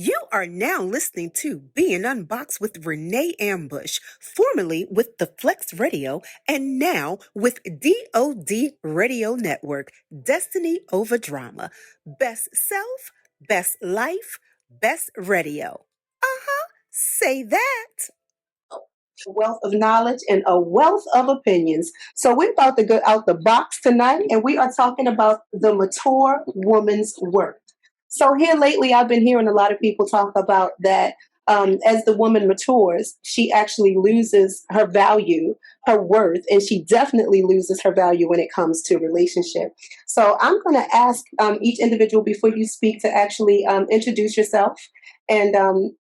You are now listening to Being Unboxed with Renee Ambush, formerly with the Flex Radio, and now with D.O.D Radio Network, Destiny Over Drama. Best self, best life, best radio. Say that. A wealth of knowledge and a wealth of opinions. So we're about to go out the box tonight, and we are talking about the mature woman's worth. So here lately, I've been hearing a lot of people talk about that as the woman matures, she actually loses her value, her worth, and she definitely loses her value when it comes to relationship. So I'm going to ask each individual before you speak to actually introduce yourself and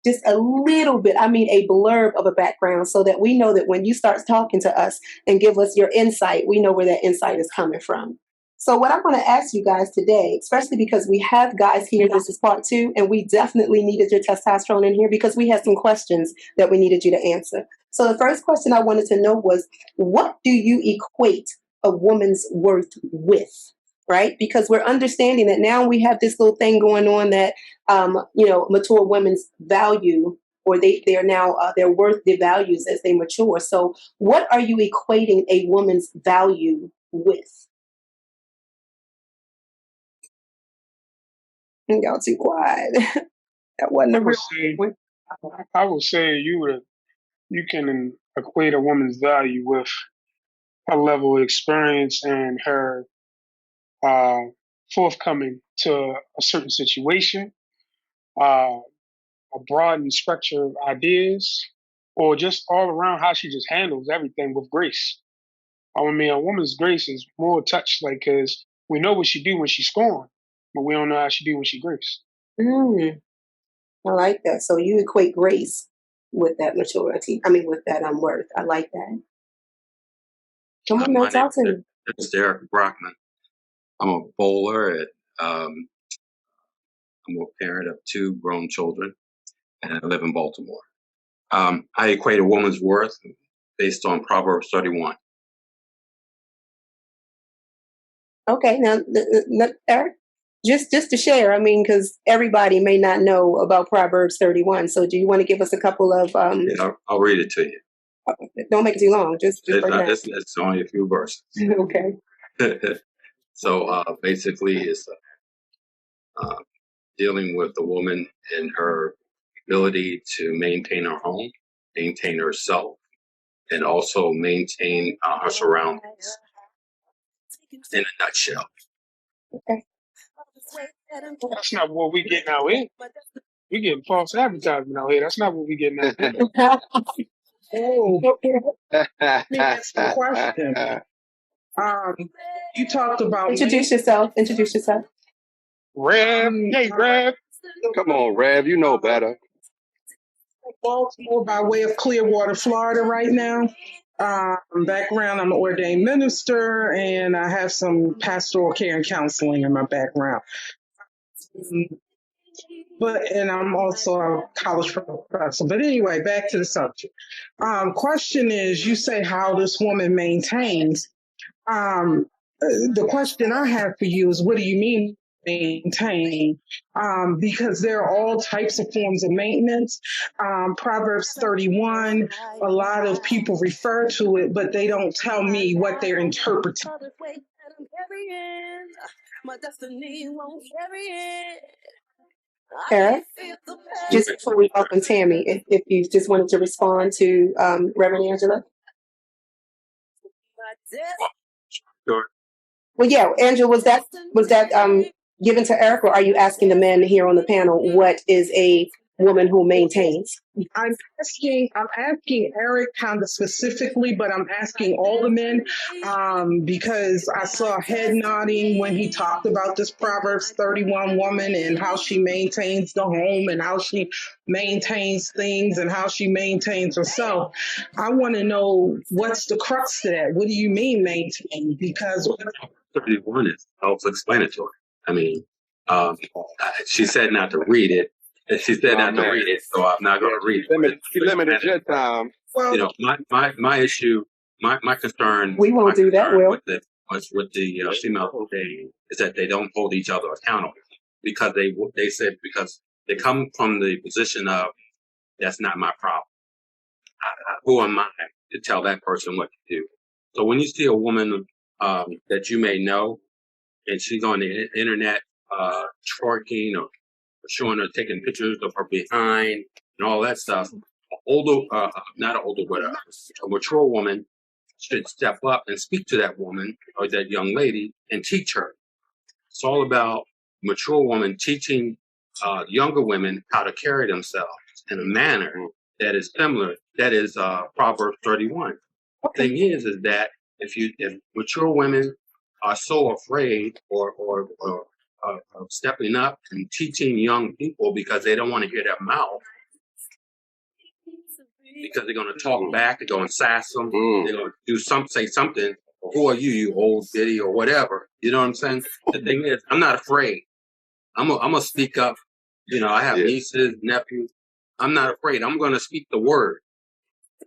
just a little bit, I mean, a blurb of a background so that we know that when you start talking to us and give us your insight, we know where that insight is coming from. So what I'm going to ask you guys today, especially because we have guys here, this is part 2, and we definitely needed your testosterone in here because we had some questions that we needed you to answer. So the first question I wanted to know was, what do you equate a woman's worth with? Right? Because we're understanding that now we have this little thing going on that, mature women's value, or they are now, their worth devalues as they mature. So what are you equating a woman's value with? Y'all too quiet. That wasn't a real one. I would say you can equate a woman's value with her level of experience and her forthcoming to a certain situation, a broadened spectrum of ideas, or just all around how she just handles everything with grace. I mean, a woman's grace is more touched, like, because we know what she do when she's scorned, but we don't know how she do when she grace. I like that. So you equate grace with that maturity. I mean, with that worth. I like that. Come on, man, talk to me. It's Derek Brockman. I'm a bowler. I'm a parent of 2 grown children, and I live in Baltimore. I equate a woman's worth based on Proverbs 31. Okay, now, Eric, just to share, I mean, because everybody may not know about Proverbs 31. So do you want to give us a couple of... Yeah, I'll read it to you. Don't make it too long. Just it's only a few verses. Okay. So basically, it's dealing with the woman and her ability to maintain her home, maintain herself, and also maintain her surroundings. In a nutshell. Okay. That's not what we getting out here. We getting false advertisement out here. That's not what we getting out here. Let me ask a question. You talked about... Introduce yourself. Rev. Hey, Rev. Come on, Rev. You know better. Baltimore by way of Clearwater, Florida right now. Background, I'm an ordained minister, and I have some pastoral care and counseling in my background. And I'm also a college professor. But anyway, back to the subject. Question is, you say how this woman maintains. The question I have for you is, what do you mean maintain? Because there are all types of forms of maintenance. Proverbs 31, a lot of people refer to it, but they don't tell me what they're interpreting. Eric, just before we open Tammy, if you just wanted to respond to Reverend Angela. Sure. Well, yeah, Angela, was that given to Eric, or are you asking the men here on the panel what is a woman who maintains? I'm asking Eric kind of specifically, but I'm asking all the men because I saw head nodding when he talked about this Proverbs 31 woman and how she maintains the home and how she maintains things and how she maintains herself. I want to know, what's the crux to that? What do you mean maintain? Because 31 is self-explanatory. I mean, she said not to read it. She said not to read it, so I'm not going to read it. She limited your time. Well, my issue, my concern. We won't do that, Will. With the female is that they don't hold each other accountable, because they said because They come from the position of, that's not my problem. Who am I to tell that person what to do? So when you see a woman that you may know, and she's on the internet twerking or showing her, taking pictures of her behind and all that stuff, not an older, but a mature woman should step up and speak to that woman or that young lady and teach her. It's all about mature women teaching younger women how to carry themselves in a manner that is similar. That is Proverbs 31. The thing is that if mature women are so afraid or of stepping up and teaching young people because they don't want to hear their mouth, because they're going to talk back, they're going to sass them, they're going to say something. Who are you, you old biddy, or whatever? You know what I'm saying? The thing is, I'm not afraid. I'm gonna speak up. You know, I have nieces, nephews. I'm not afraid. I'm gonna speak the word.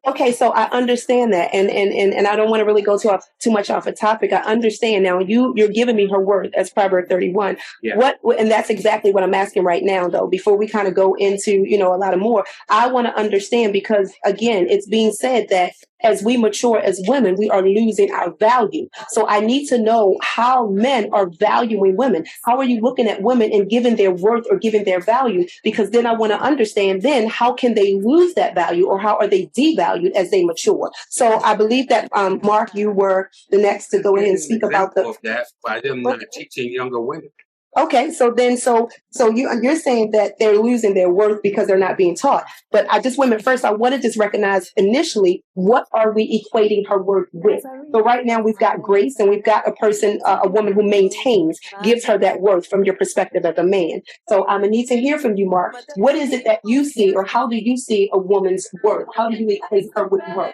Okay, so I understand that, and I don't want to really go too much off a topic. I understand now. You're giving me her word as Proverb 31. Yeah. And that's exactly what I'm asking right now, though. Before we kind of go into a lot of more, I want to understand, because again, it's being said that as we mature as women, we are losing our value. So I need to know how men are valuing women. How are you looking at women and giving their worth or giving their value? Because then I want to understand then how can they lose that value, or how are they devalued as they mature? So I believe that Mark, you were the next to go ahead and speak about that by them not teaching younger women. Okay, so you're saying that they're losing their worth because they're not being taught. But I just women first, I want to just recognize initially, what are we equating her worth with? So right now we've got grace, and we've got a person, a woman who maintains, gives her that worth from your perspective as a man. So I'm gonna need to hear from you, Mark. What is it that you see, or how do you see a woman's worth? How do you equate her with worth?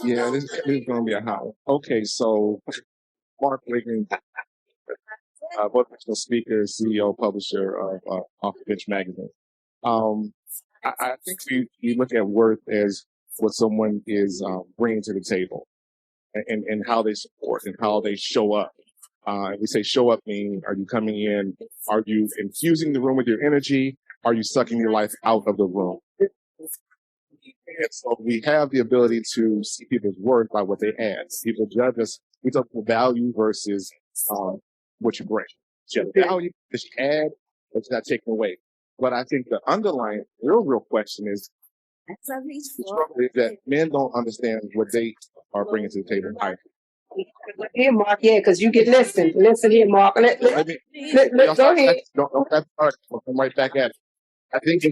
Yeah, this is going to be a hot one. Okay, so Mark Wiggins, motivational speaker, CEO, publisher of Off the Bench magazine. I think we look at worth as what someone is bringing to the table, and how they support and how they show up. We say show up meaning, are you coming in? Are you infusing the room with your energy? Are you sucking your life out of the room? And so we have the ability to see people's worth by what they add. People judge us. We talk about value versus what you bring. So you have value that you add, but you're not taking away. But I think the underlying real question is that men don't understand what they are bringing to the table either. Here, Mark, yeah, because you get listen here, Mark. Go ahead. Don't come right back at it. I think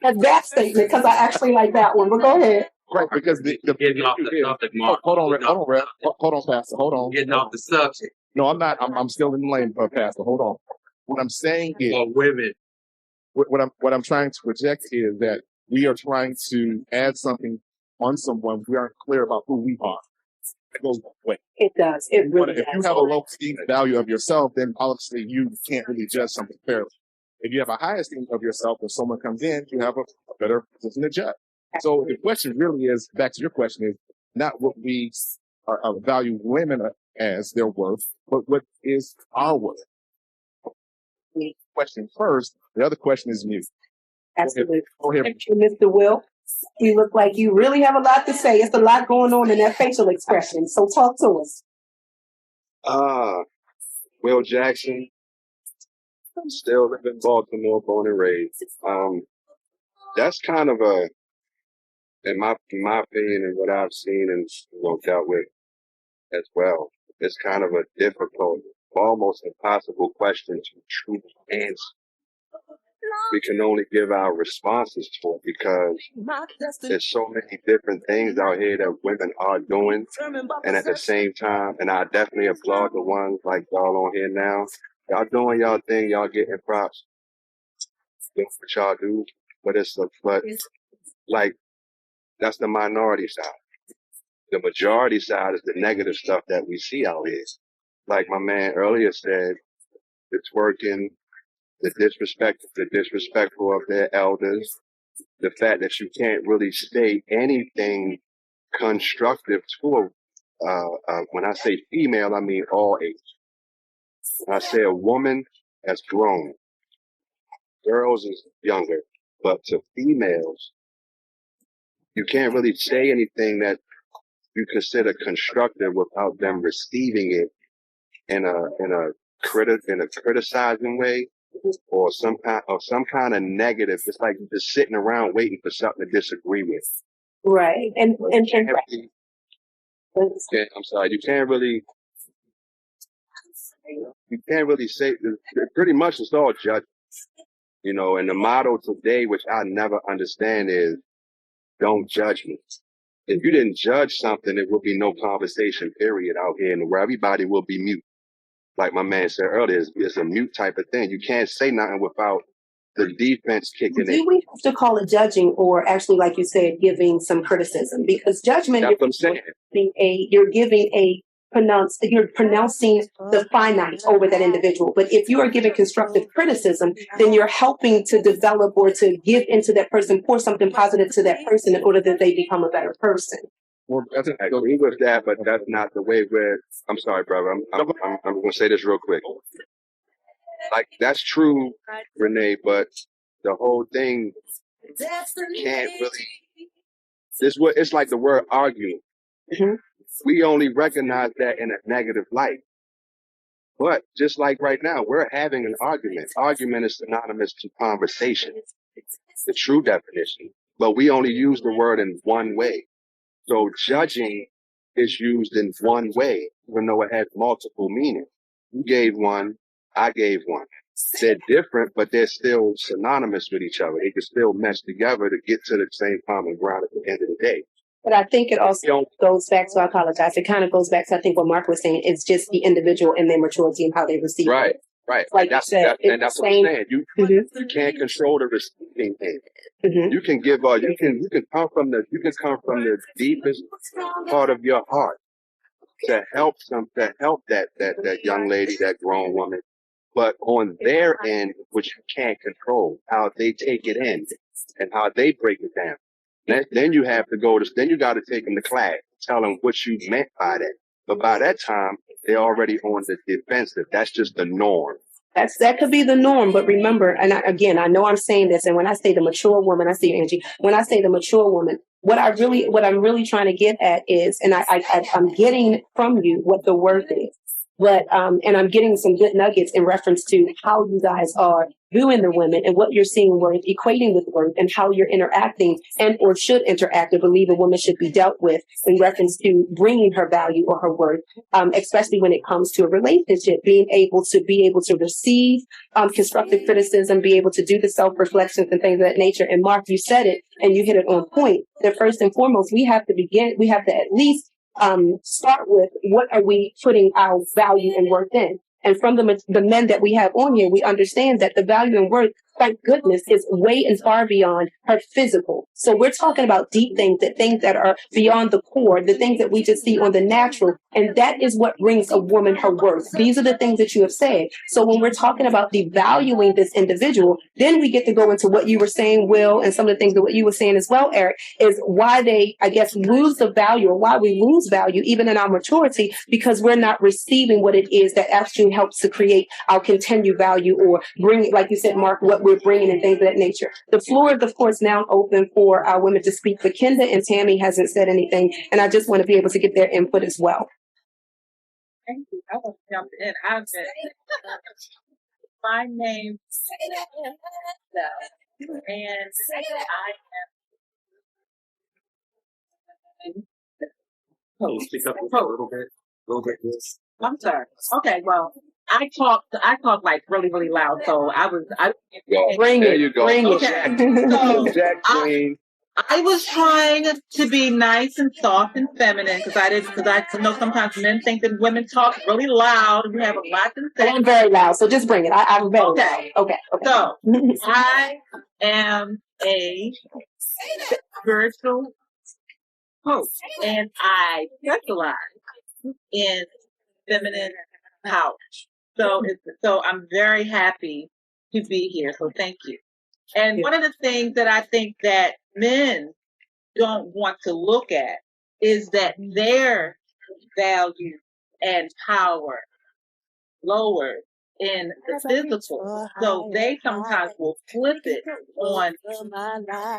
That's that statement, because I actually like that one. But go ahead. right, because Getting off the subject, Mark. hold on, Pastor. Hold on. Getting off the subject. No, I'm not. I'm still in the lane, Pastor. Hold on. What I'm saying is, For women. what I'm trying to project is that we are trying to add something on someone. We aren't clear about who we are. It goes both ways. It does. It really If does. you have a low esteem value of yourself, then obviously you can't really judge something fairly. If you have a high esteem of yourself, when someone comes in, you have a better position to judge. So the question really is, back to your question, is not what we value women as their worth, but what is our worth? Question first. The other question is you. Absolutely. Go ahead. Thank you, Mr. Will. You look like you really have a lot to say. It's a lot going on in that facial expression. So talk to us. Will Jackson, still live in Baltimore, born and raised. That's kind of in my opinion, and what I've seen and dealt with as well, it's kind of a difficult, almost impossible question to truly answer. We can only give our responses to it because there's so many different things out here that women are doing, and at the same time, and I definitely applaud the ones like y'all on here now. Y'all doing y'all thing, y'all getting props. Doing what y'all do, but like that's the minority side. The majority side is the negative stuff that we see out here. Like my man earlier said, the twerking, the disrespectful of their elders, the fact that you can't really say anything constructive to when I say female, I mean all age. When I say a woman that's grown, girls is younger, but to females, you can't really say anything that you consider constructive without them receiving it in a criticizing way or some kind of negative. It's like just sitting around waiting for something to disagree with. Right. And I'm sorry, you can't really say, pretty much it's all judgment, you know, and the motto today, which I never understand, is don't judge me. If you didn't judge something, there will be no conversation, period, out here in the world. Everybody will be mute. Like my man said earlier, it's a mute type of thing. You can't say nothing without the defense kicking in. Do we have to call it judging, or actually, like you said, giving some criticism? Because judgment, That's what I'm saying. you're pronouncing the finite over that individual. But if you are giving constructive criticism, then you're helping to develop or to give into that person, pour something positive to that person in order that they become a better person. Well, I agree with that, but that's not the way I'm sorry, brother. I'm going to say this real quick. Like, that's true, Renee, but the whole thing can't really, it's like the word arguing. Mm-hmm. We only recognize that in a negative light. But just like right now, we're having an argument. Argument is synonymous to conversation, the true definition. But we only use the word in one way. So judging is used in one way, even though it has multiple meanings. You gave one, I gave one. They're different, but they're still synonymous with each other. They can still mesh together to get to the same common ground at the end of the day. But I think it also goes back to, I apologize, it kind of goes back to, I think, what Mark was saying. It's just the individual and their maturity and how they receive it. Right. Like that's you said, and that's what I'm saying. You can't control the receiving thing. You can give you can come from the deepest part of your heart to help that young lady, that grown woman. But on their end, which you can't control, how they take it in and how they break it down. Then you have to then you got to take them to class, tell them what you meant by that. But by that time, they're already on the defensive. That's just the norm. That could be the norm, but remember, and I know I'm saying this, and when I say the mature woman, I see you, Angie. When I say the mature woman, what I'm really trying to get at is, and I'm getting from you what the worth is. But and I'm getting some good nuggets in reference to how you guys are viewing the women and what you're seeing worth, equating with worth, and how you're interacting and or should interact or believe a woman should be dealt with in reference to bringing her value or her worth, especially when it comes to a relationship, being able to receive constructive criticism, be able to do the self-reflections and things of that nature. And Mark, you said it and you hit it on point. That first and foremost, we have to at least start with what are we putting our value and worth in. And from the men that we have on here, we understand that the value and worth, thank goodness, is way and far beyond her physical. So we're talking about deep things that are beyond the core, the things that we just see on the natural. And that is what brings a woman her worth. These are the things that you have said. So when we're talking about devaluing this individual, then we get to go into what you were saying, Will, and some of the things that what you were saying as well, Eric, is why they, I guess, lose the value, or why we lose value even in our maturity, because we're not receiving what it is that actually helps to create our continued value, or bring, like you said, Mark, what we're bringing and things of that nature. The floor is, of course, now open for our women to speak, but Kenda and Tammy hasn't said anything, and I just want to be able to get their input as well. Thank you. I want to jump in. My name is and I am. Speak up a little bit. I'm sorry. Okay, well, I talk like really, really loud. So Bring it. Okay. So I was trying to be nice and soft and feminine because I know sometimes men think that women talk really loud and we have a lot to say. I'm very loud, so just bring it. I'm very okay. loud. Okay. So I am a spiritual coach and I specialize in feminine power. So I'm very happy to be here. So thank you. And one of the things that I think that men don't want to look at is that their value and power lowered in the physical. So they sometimes will flip it on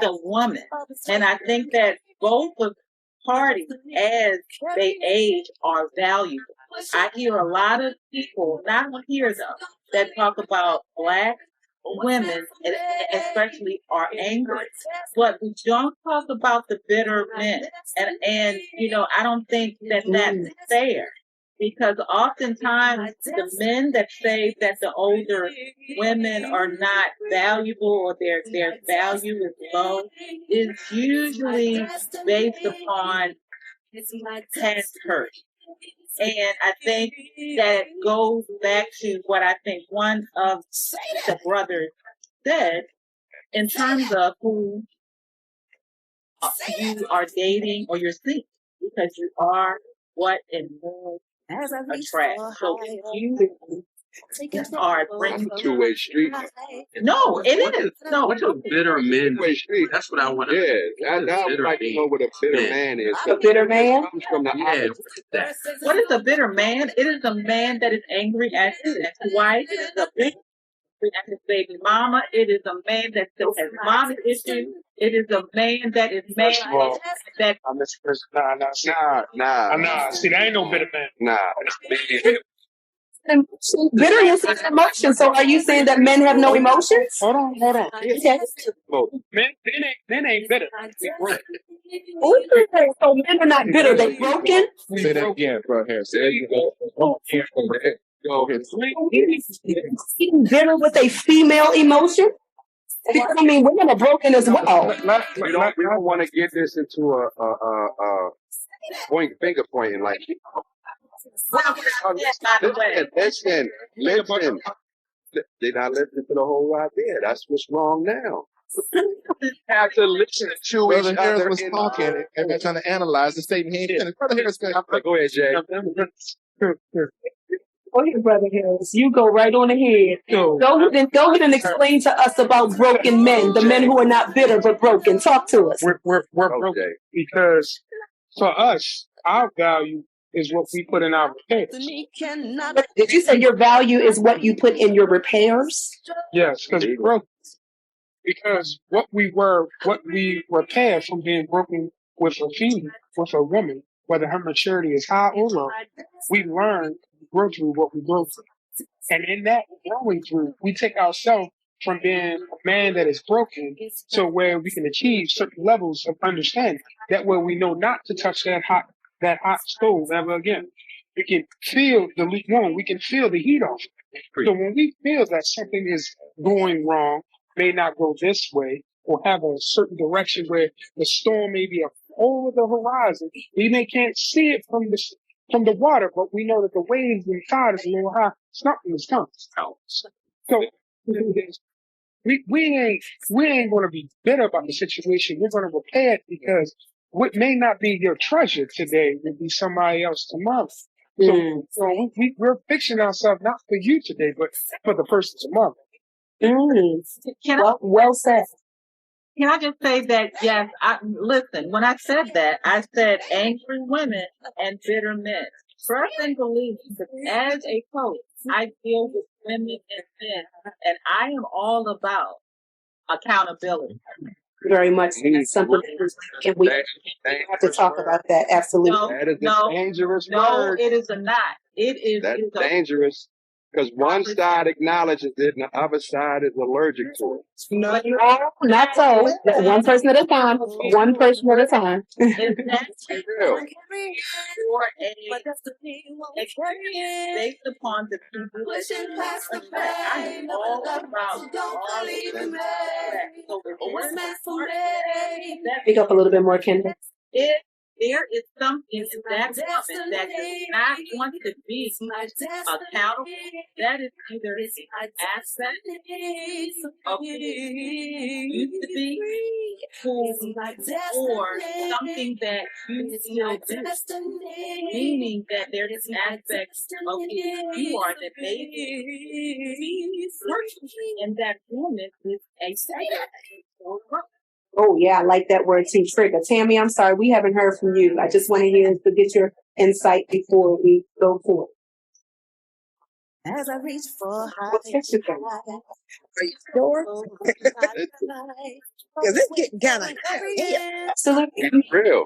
the woman. And I think that both of parties, as they age, are valuable. I hear a lot of people, not on here though, that talk about Black women, especially, are angry, but we don't talk about the bitter men. And I don't think that that's fair. Because oftentimes the men that say that the older women are not valuable or their value is low is usually based upon past hurt. And I think that goes back to what I think one of the brothers said in terms of who you are dating or you're seeing, because you are what and more attract. So if you are bringing That's a two-way street. no, it is. No, What do bitter men? Two-way street. That's what I want to. Yeah, I would like to know what a bitter man is. A bitter man? It comes from the Yeah, opposite. that. what is a bitter man? It is a man that is angry at his wife. It is a big at his baby mama. It is a man that still has mommy issues. It is a man that is mad First of all, that Mr. President, nah. See, that ain't no bitter man. Nah. Bitterness is an emotion. So are you saying that men have no emotions? Hold on. Okay. Men ain't bitter. Right. So men are not bitter. They're broken. Say that again, bro. Here, There you go. Go ahead. Being bitter with a female emotion. Because, I mean, women are broken as well. We don't want to get this into a finger pointing like. Listen. They not listening to the whole idea. That's what's wrong now. Have to listen to Brother each Harris other. was talking and they're trying to analyze the statement. He ain't finished. Brother Harris, Go ahead, Jay. Go ahead, Brother Harris. You go right on ahead. Go ahead and explain to us about broken men, the men who are not bitter but broken. Talk to us. We're broken because for us, our value is what we put in our repairs. Did you say your value is what you put in your repairs? Yes, because we're broken. Because what we repair from being broken with a female, with a woman, whether her maturity is high or low, we learn to grow through what we grow through. And in that growing through, we take ourselves from being a man that is broken to where we can achieve certain levels of understanding. That way we know not to touch that hot stove ever again. We can feel the lukewarm. We can feel the heat off. So when we feel that something is going wrong, may not go this way, or have a certain direction where the storm may be over the horizon, we can't see it from the water, but we know that the waves inside is a little high. Something is coming. So we ain't going to be bitter about the situation. We're going to repair it because what may not be your treasure today will be somebody else tomorrow. So we're fixing ourselves not for you today, but for the person tomorrow. Well said. Can I just say that, yes, listen, when I said that, I said angry women and bitter men. Trust and believe that as a coach, I deal with women and men, and I am all about accountability. Very much. Something and we have to talk about that. Absolutely. That is a dangerous word. No, it is not. That's dangerous. Because one side acknowledges it and the other side is allergic to it. No, not so. One person at a time. One person at a time. It's real. Based upon the people I am all about. Pick up a little bit more, Kendra. If there is something in that woman that does not want to be accountable, that is either an aspect of who you used to be, or something that you still do. Meaning that there is an aspect of who you are that may be and that woman is a trigger. Oh, yeah, I like that word too, trigger. Tammy, I'm sorry, we haven't heard from you. I just want to hear to get your insight before we go forward. As I reach for Well, take your time. Are you sure? Because it's getting kind of Absolutely. Real.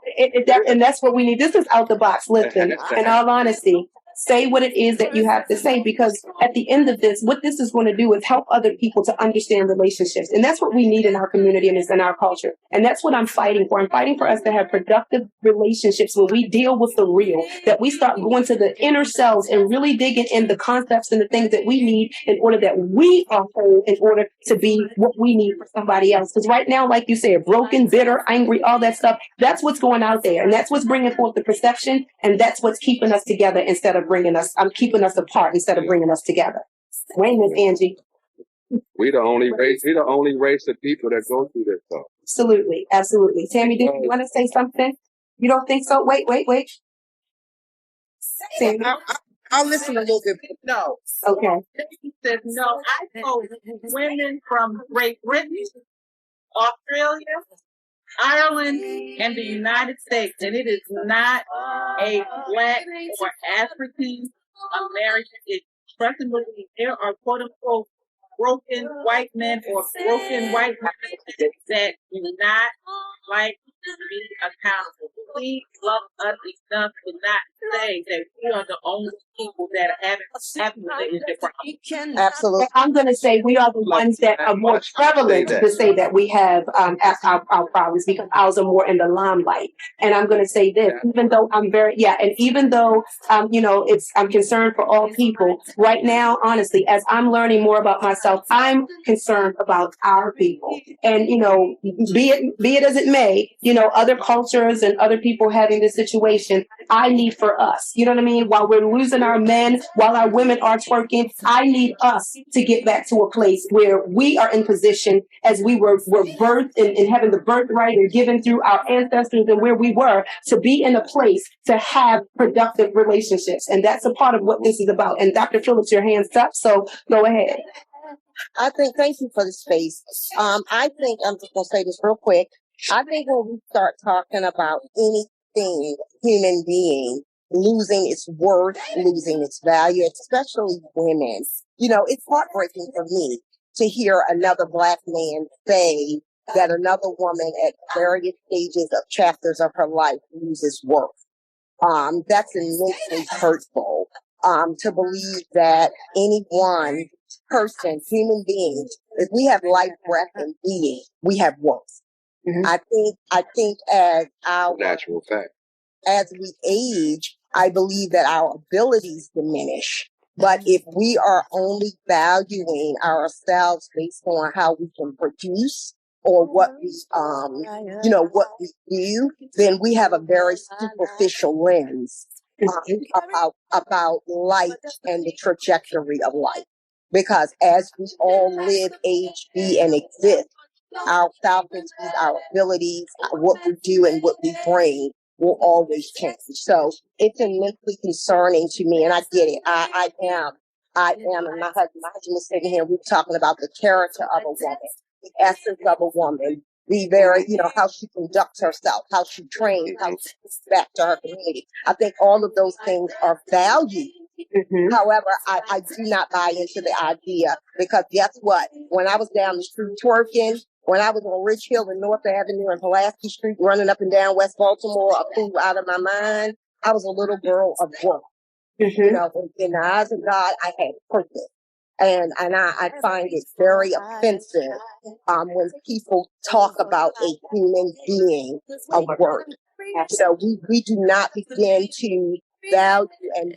And that's what we need. This is out the box. Listen, in all honesty, say what it is that you have to say, because at the end of this, what this is going to do is help other people to understand relationships. And that's what we need in our community and it's in our culture. And that's what I'm fighting for. I'm fighting for us to have productive relationships where we deal with the real, that we start going to the inner selves and really digging in the concepts and the things that we need in order that we are whole, in order to be what we need for somebody else. Because right now, like you said, broken, bitter, angry, all that stuff, that's what's going out there. And that's what's bringing forth the perception. And that's what's keeping us together instead of keeping us apart instead of bringing us together. Wait a minute, Angie. We the only race. We the only race of people that go through this stuff. Absolutely. Absolutely. Tammy, did you want to say something? You don't think so? Wait. Tammy. I'll listen a little bit. No. Okay. He said, no, I know women from Great Britain, Australia, Ireland, and the United States, and it is not a Black or African American. It's trust and believe there are quote unquote broken white men or broken white women that do not like to be accountable. Please love us enough to not say that we are the only people that haven't relationship problems. Absolutely. I'm going to say we are the ones that are more prevalent to say that we have our problems, because ours are more in the limelight. And I'm going to say this, even though even though, I'm concerned for all people right now, honestly, as I'm learning more about myself, I'm concerned about our people. And, be it as it may, other cultures and other people having this situation, I need for us, you know what I mean? While we're losing our men, while our women are twerking, I need us to get back to a place where we are in position as we were birthed and having the birthright and given through our ancestors and where we were, to be in a place to have productive relationships. And that's a part of what this is about. And Dr. Phillips, your hand's up, so go ahead. Thank you for the space. I think I'm just going to say this real quick. I think when we start talking about anything human being losing its worth, losing its value, especially women, it's heartbreaking for me to hear another Black man say that another woman at various stages of chapters of her life loses worth. That's immensely hurtful. To believe that any one person, human being, if we have life, breath, and being, we have worth. Mm-hmm. I think as our natural fact, as we age, I believe that our abilities diminish. But if we are only valuing ourselves based on how we can produce or what we, what we do, then we have a very superficial lens about life and the trajectory of life. Because as we all live, age, be, and exist, our faculties, our abilities, what we do and what we bring will always change. So it's immensely concerning to me, and I get it. I am, and my husband is sitting here, we're talking about the character of a woman, the essence of a woman, the very, how she conducts herself, how she trains, how she gives back to her community. I think all of those things are valued. Mm-hmm. However, I do not buy into the idea, because guess what? When I was down the street twerking, when I was on Ridge Hill and North Avenue and Pulaski Street running up and down West Baltimore, I flew out of my mind. I was a little girl of work. Mm-hmm. In the eyes of God, I had purpose. And I find it very offensive when people talk about a human being of worth. So we do not begin to value and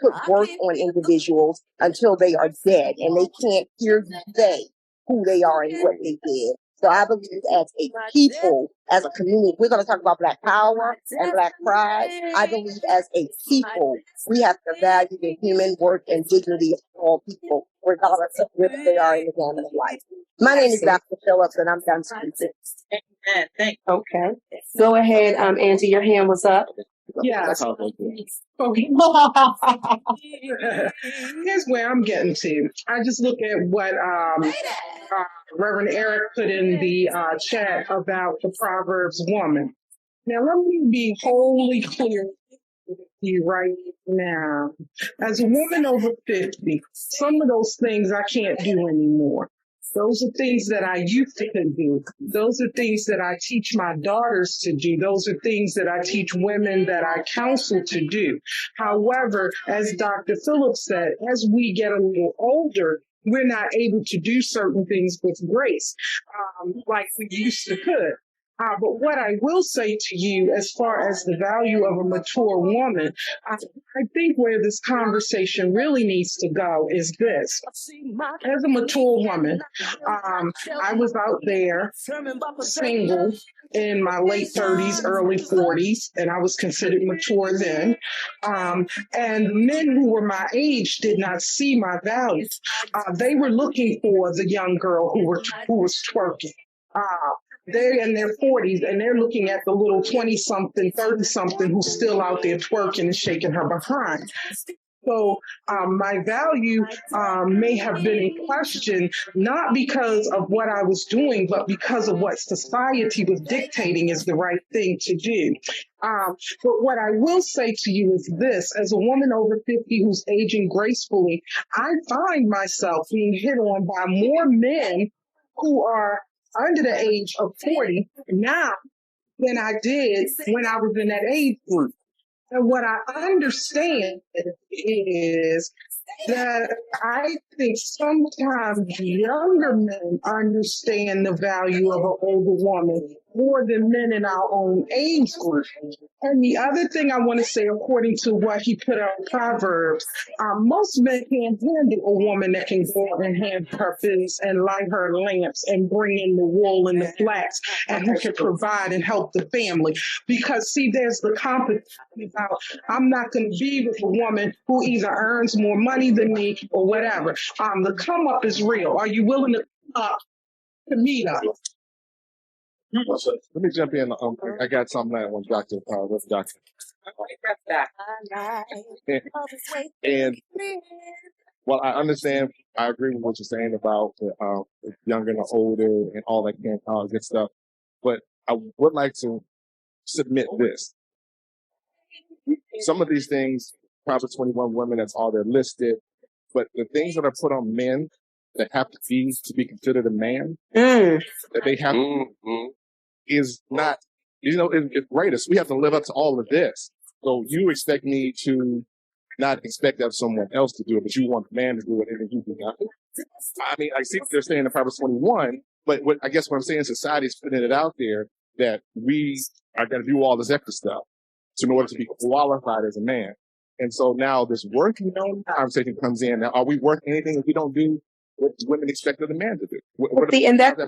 put worth on individuals until they are dead and they can't hear you say who they are and what they did. So I believe as a people, as a community, we're going to talk about Black power and Black pride. I believe as a people, we have to value the human worth and dignity of all people, regardless of where they are in the gamut of life. My name is Dr. Phillips, and I'm done speaking. Thank you. Okay. Go ahead, Angie, your hand was up. Yes. Here's where I'm getting to. I just look at what Reverend Eric put in the chat about the Proverbs woman. Now, let me be wholly clear you right now. As a woman over 50, some of those things I can't do anymore. Those are things that I used to do. Those are things that I teach my daughters to do. Those are things that I teach women that I counsel to do. However, as Dr. Phillips said, as we get a little older, we're not able to do certain things with grace like we used to could. But what I will say to you, as far as the value of a mature woman, I think where this conversation really needs to go is this. As a mature woman, I was out there single in my late 30s, early 40s, and I was considered mature then. And men who were my age did not see my value. They were looking for the young girl who was twerking. They're in their 40s and they're looking at the little 20 something, 30 something who's still out there twerking and shaking her behind. So my value may have been in question, not because of what I was doing, but because of what society was dictating is the right thing to do. But what I will say to you is this, as a woman over 50 who's aging gracefully, I find myself being hit on by more men who are under the age of 40 now than I did when I was in that age group. And what I understand is that I think sometimes younger men understand the value of an older woman more than men in our own age group. And the other thing I want to say, according to what he put out in Proverbs, most men can't handle a woman that can go out and hand her business and light her lamps and bring in the wool and the flax and who can provide and help the family. Because, see, there's the competition about I'm not going to be with a woman who either earns more money than me or whatever. The come up is real. Are you willing to meet us? Let me jump in. I got something I want Dr. With Dr. And well, I understand. I agree with what you're saying about the younger and the older and all that kind of good stuff. But I would like to submit this. Some of these things, Proverbs 21 women, that's all they're listed. But the things that are put on men that have to be considered a man, that they have is not, it's greatest. We have to live up to all of this. So you expect me to not expect of someone else to do it, but you want the man to do it and you do nothing. I mean, I see what they're saying in Proverbs 21, but I guess what I'm saying, society's putting it out there that we are going to do all this extra stuff in order to be qualified as a man. And so now this working conversation comes in. Now, are we worth anything if we don't do what women expect of the man to do? See, and that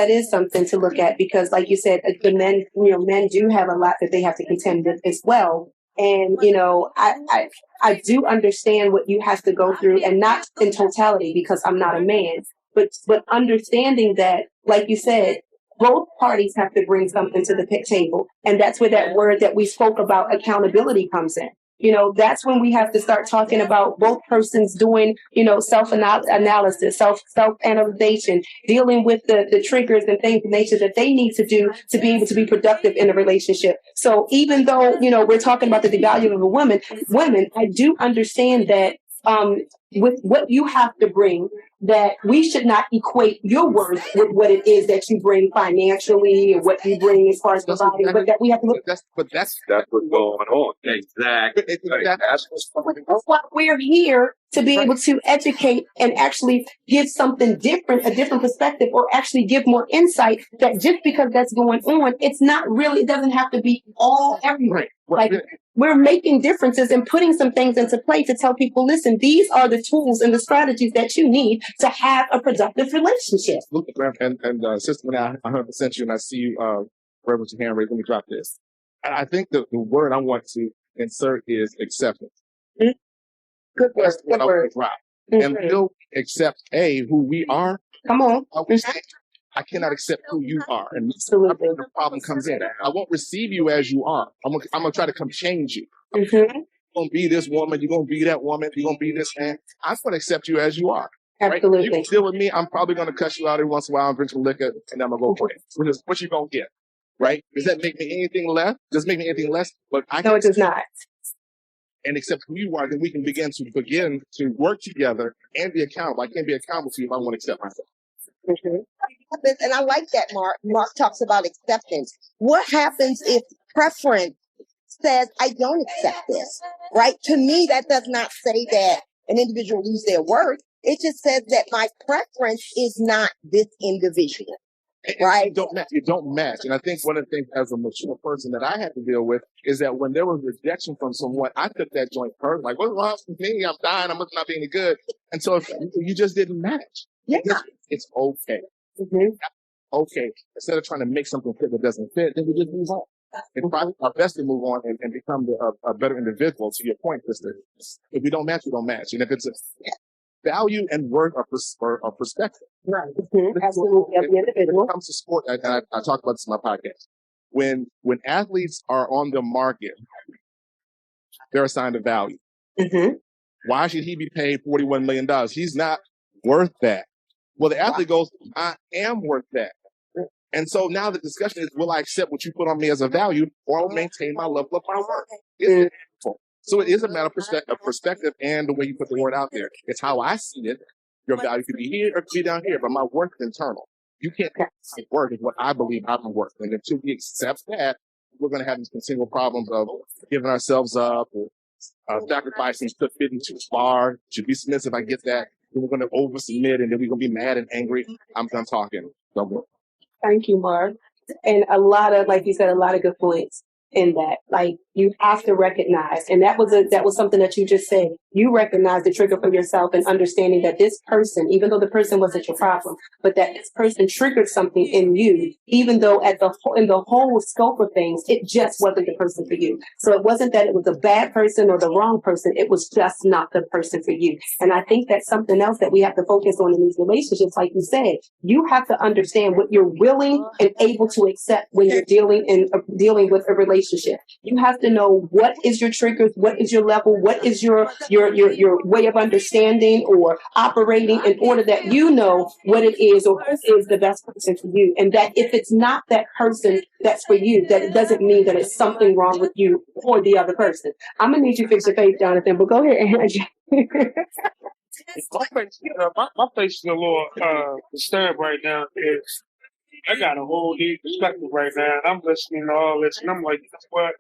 is something to look at because, like you said, the men, men do have a lot that they have to contend with as well. And I do understand what you have to go through, and not in totality because I'm not a man, but understanding that, like you said, both parties have to bring something to the table, and that's where that word that we spoke about, accountability, comes in. That's when we have to start talking about both persons doing, self-analysis, self-analyzation, dealing with the triggers and things of nature that they need to do to be able to be productive in a relationship. So even though, we're talking about the value of a women, I do understand that with what you have to bring, that we should not equate your worth with what it is that you bring financially or what you bring as far as providing, but that we have to look. That's what's going on. Exactly. That's what we're here to be able to educate and actually give something different, a different perspective, or actually give more insight. That just because that's going on, it's not really. It doesn't have to be all everywhere. Like, we're making differences and putting some things into play to tell people, listen, these are the tools and the strategies that you need to have a productive relationship. And Sister, I 100% you, and I see you, Reverend your hand raised. Let me drop this. I think the word I want to insert is acceptance. Mm-hmm. Good word. Good word. And we'll accept who we are. Come on. I cannot accept who you are. And that's where the problem comes in. I won't receive you as you are. I'm gonna try to come change you. You're gonna be this woman, you're gonna be that woman, you're gonna be this man. I'm gonna accept you as you are. Absolutely. Right? You deal with me, I'm probably gonna cuss you out every once in a while and drink some liquor, and I'm gonna go play. What you gonna get? right? Does that make me anything less? Does it make me anything less? But I No, can it does not. and accept who you are, then we can begin to work together and be accountable. I can't be accountable to you if I want to accept myself. And I like that, Mark. Mark talks about acceptance. What happens if preference says, I don't accept this, right? To me, that does not say that an individual lose their worth. It just says that my preference is not this individual, right? You don't match. And I think one of the things as a mature person that I had to deal with is that when there was rejection from someone, I took that joint person, like, what's wrong with me? I'm dying. I must not be any good. And so if you just didn't match, it's okay. Mm-hmm. Okay. Instead of trying to make something fit that doesn't fit, then we just move on. It's probably our best to move on and become a better individual, to your point, sister. If we don't match, we don't match. And if it's a value and worth or perspective. Right. Mm-hmm. Absolutely. Of the individual. When it comes to sport, I talk about this in my podcast. When athletes are on the market, they're assigned a value. Mm-hmm. Why should he be paid $41 million? He's not worth that. Well, the athlete goes, I am worth that. And so now the discussion is, will I accept what you put on me as a value, or I'll maintain my level of my worth? So it is a matter of perspective and the way you put the word out there. It's how I see it. Your value could be here or could be down here, but my worth is internal. You can't say worth is what I believe I'm worth. And until we accept that, we're going to have these continual problems of giving ourselves up or sacrificing to fit into far, to be submissive. I get that. Then we're going to over submit and then we're going to be mad and angry. I'm done talking. Thank you, Mark. And a lot of, like you said, a lot of good points in that. Like, you have to recognize, and that was something that you just said. You recognize the trigger for yourself and understanding that this person, even though the person wasn't your problem, but that this person triggered something in you, even though in the whole scope of things, it just wasn't the person for you. So it wasn't that it was a bad person or the wrong person. It was just not the person for you. And I think that's something else that we have to focus on in these relationships. Like you said, you have to understand what you're willing and able to accept when you're dealing with a relationship. You have to know what is your triggers, what is your level, what is your way of understanding or operating, in order that you know what it is or who is the best person for you. And that if it's not that person that's for you, that it doesn't mean that it's something wrong with you or the other person. I'm gonna need you to fix your face, Jonathan, but go ahead, Andrew. My face is a little disturbed right now because I got a whole new perspective right now. And I'm listening to all this, and I'm like, what?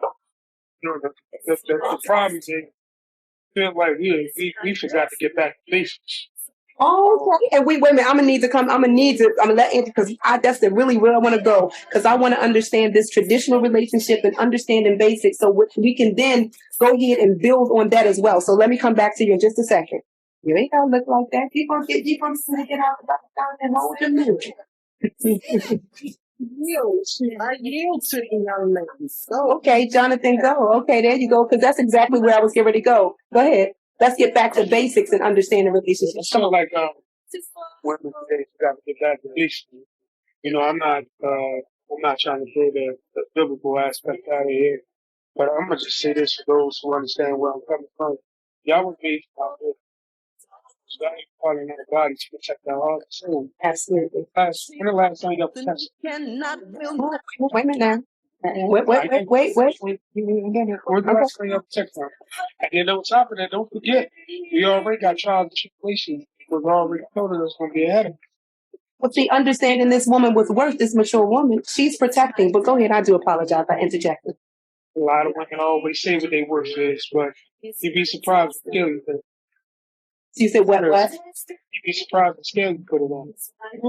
You know, the problem is, feel like we forgot to get back to basics. Okay. And wait a minute. I'm gonna let Andrew, because that's really where I want to go, because I want to understand this traditional relationship and understanding basics, so we can then go ahead and build on that as well. So let me come back to you in just a second. You ain't gonna look like that. Keep on sneaking out and hold your mirror. I yield to the young lady. Okay, Jonathan, go. Okay, there you go, because that's exactly where I was getting ready to go. Go ahead. Let's get back to basics and understand the relationship. So like women today, you got to get back to basics. You know, I'm not trying to throw the biblical aspect out of here, but I'm gonna just say this for those who understand where I'm coming from. Y'all were made out there. So that ain't calling our body to protect our heart and soul. Absolutely. When the last time y'all protected? Wait a minute now. Wait. Where's the last time y'all protected them? And then on top of that, don't forget, we already got trials and tribulations. We've already told us going to be ahead of us. Well, see, understanding this woman with worth, this mature woman, she's protecting. But go ahead, I do apologize for interjecting. A lot of women always say what their worth is, but you'd be surprised what scale you put. You said what? You'd be surprised what scale you put it on.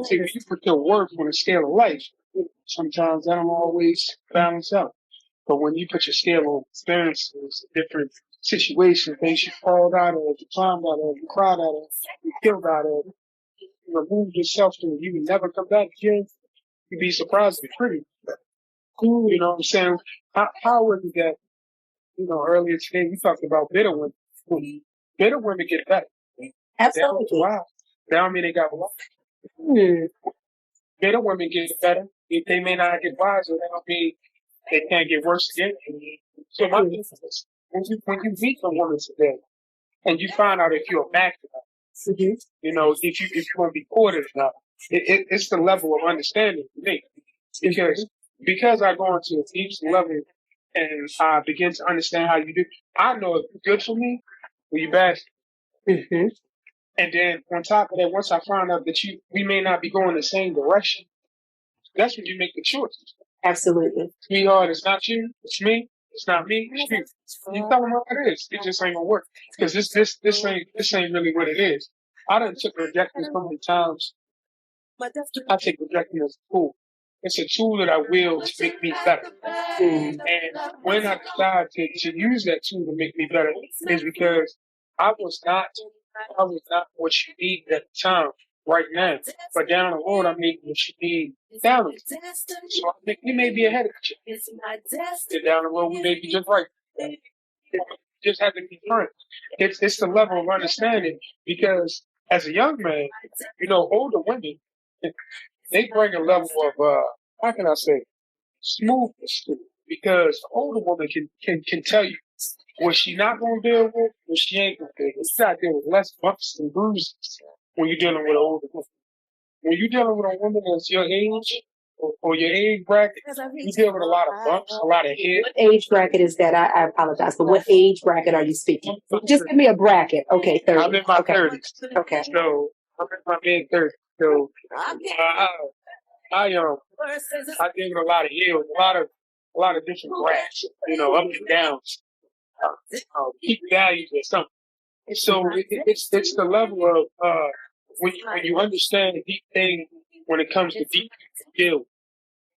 See, if you put your worth on a scale of life, sometimes that don't always balance out. But when you put your scale on experiences, different situations, things you crawled out of, you climbed out of, you cried out of, you killed out of, you removed yourself so you would never come back again, you'd be surprised and pretty. You know what I'm saying? How is it that, earlier today we talked about bitter women. Bitter women get better. Absolutely. Wow. Now I mean they got wiser. Bitter women get better. If they may not get wiser, that don't mean they can't get worse again. So my thing is, when you meet a woman today and you find out if you're a match or not, if you want to be courted or not, it's the level of understanding for me. Because because I go into a deep level and I begin to understand how you do. I know if you're good for me, or you bad. Mm-hmm. And then on top of that, once I find out that we may not be going the same direction, that's when you make the choice. Absolutely. Sweetheart, it's not you, it's me. It's not me, it's you. You tell them what it is. It just ain't gonna work because this ain't really what it is. I done took rejection so many times. I take rejection as a tool. It's a tool that I will to make me better. Mm. And when I decide to use that tool to make me better is because I was not I was not what you need at the time, right now. But down the road, I made what you need down. So I think we may be ahead of you. And down the road, we may be just right. Just have to be friends. It's the level of understanding because as a young man, older women, they bring a level of how can I say smoothness to it because the older woman can tell you what she not gonna deal with, what she ain't gonna deal with. You gotta deal with less bumps and bruises when you're dealing with an older woman. When you're dealing with a woman that's your age or your age bracket, you deal with a lot of bumps, a lot of hits. What age bracket is that? I apologize, but what age bracket are you speaking? Just give me a bracket. Okay, 30. I'm in my Okay. 30s. Okay. So I'm in my mid 30s. So I deal with a lot of hills, a lot of different graphs, up and downs, peak values or something. So it's the level of when you understand the deep thing when it comes to deep skill.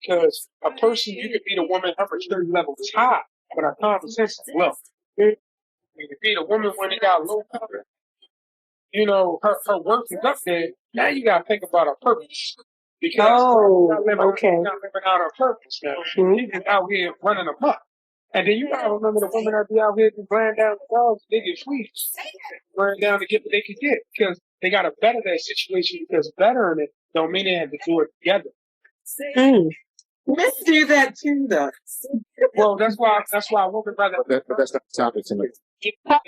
Because a person, you could beat a woman, her maturity level is high, but her common sense is low. You could beat a woman when they got low cover. Her work is up there. Now you got to think about her purpose. Because okay. she's not living out her purpose now. She's just out here running amok. And then you got to remember the women that be out here just laying down the dogs, they get squeezed. Laying down to get what they can get. Because they got to better that situation because bettering it don't mean they have to do it together. Mm. Men do that too, though. Well, that's why I would rather. But that's not the topic tonight. But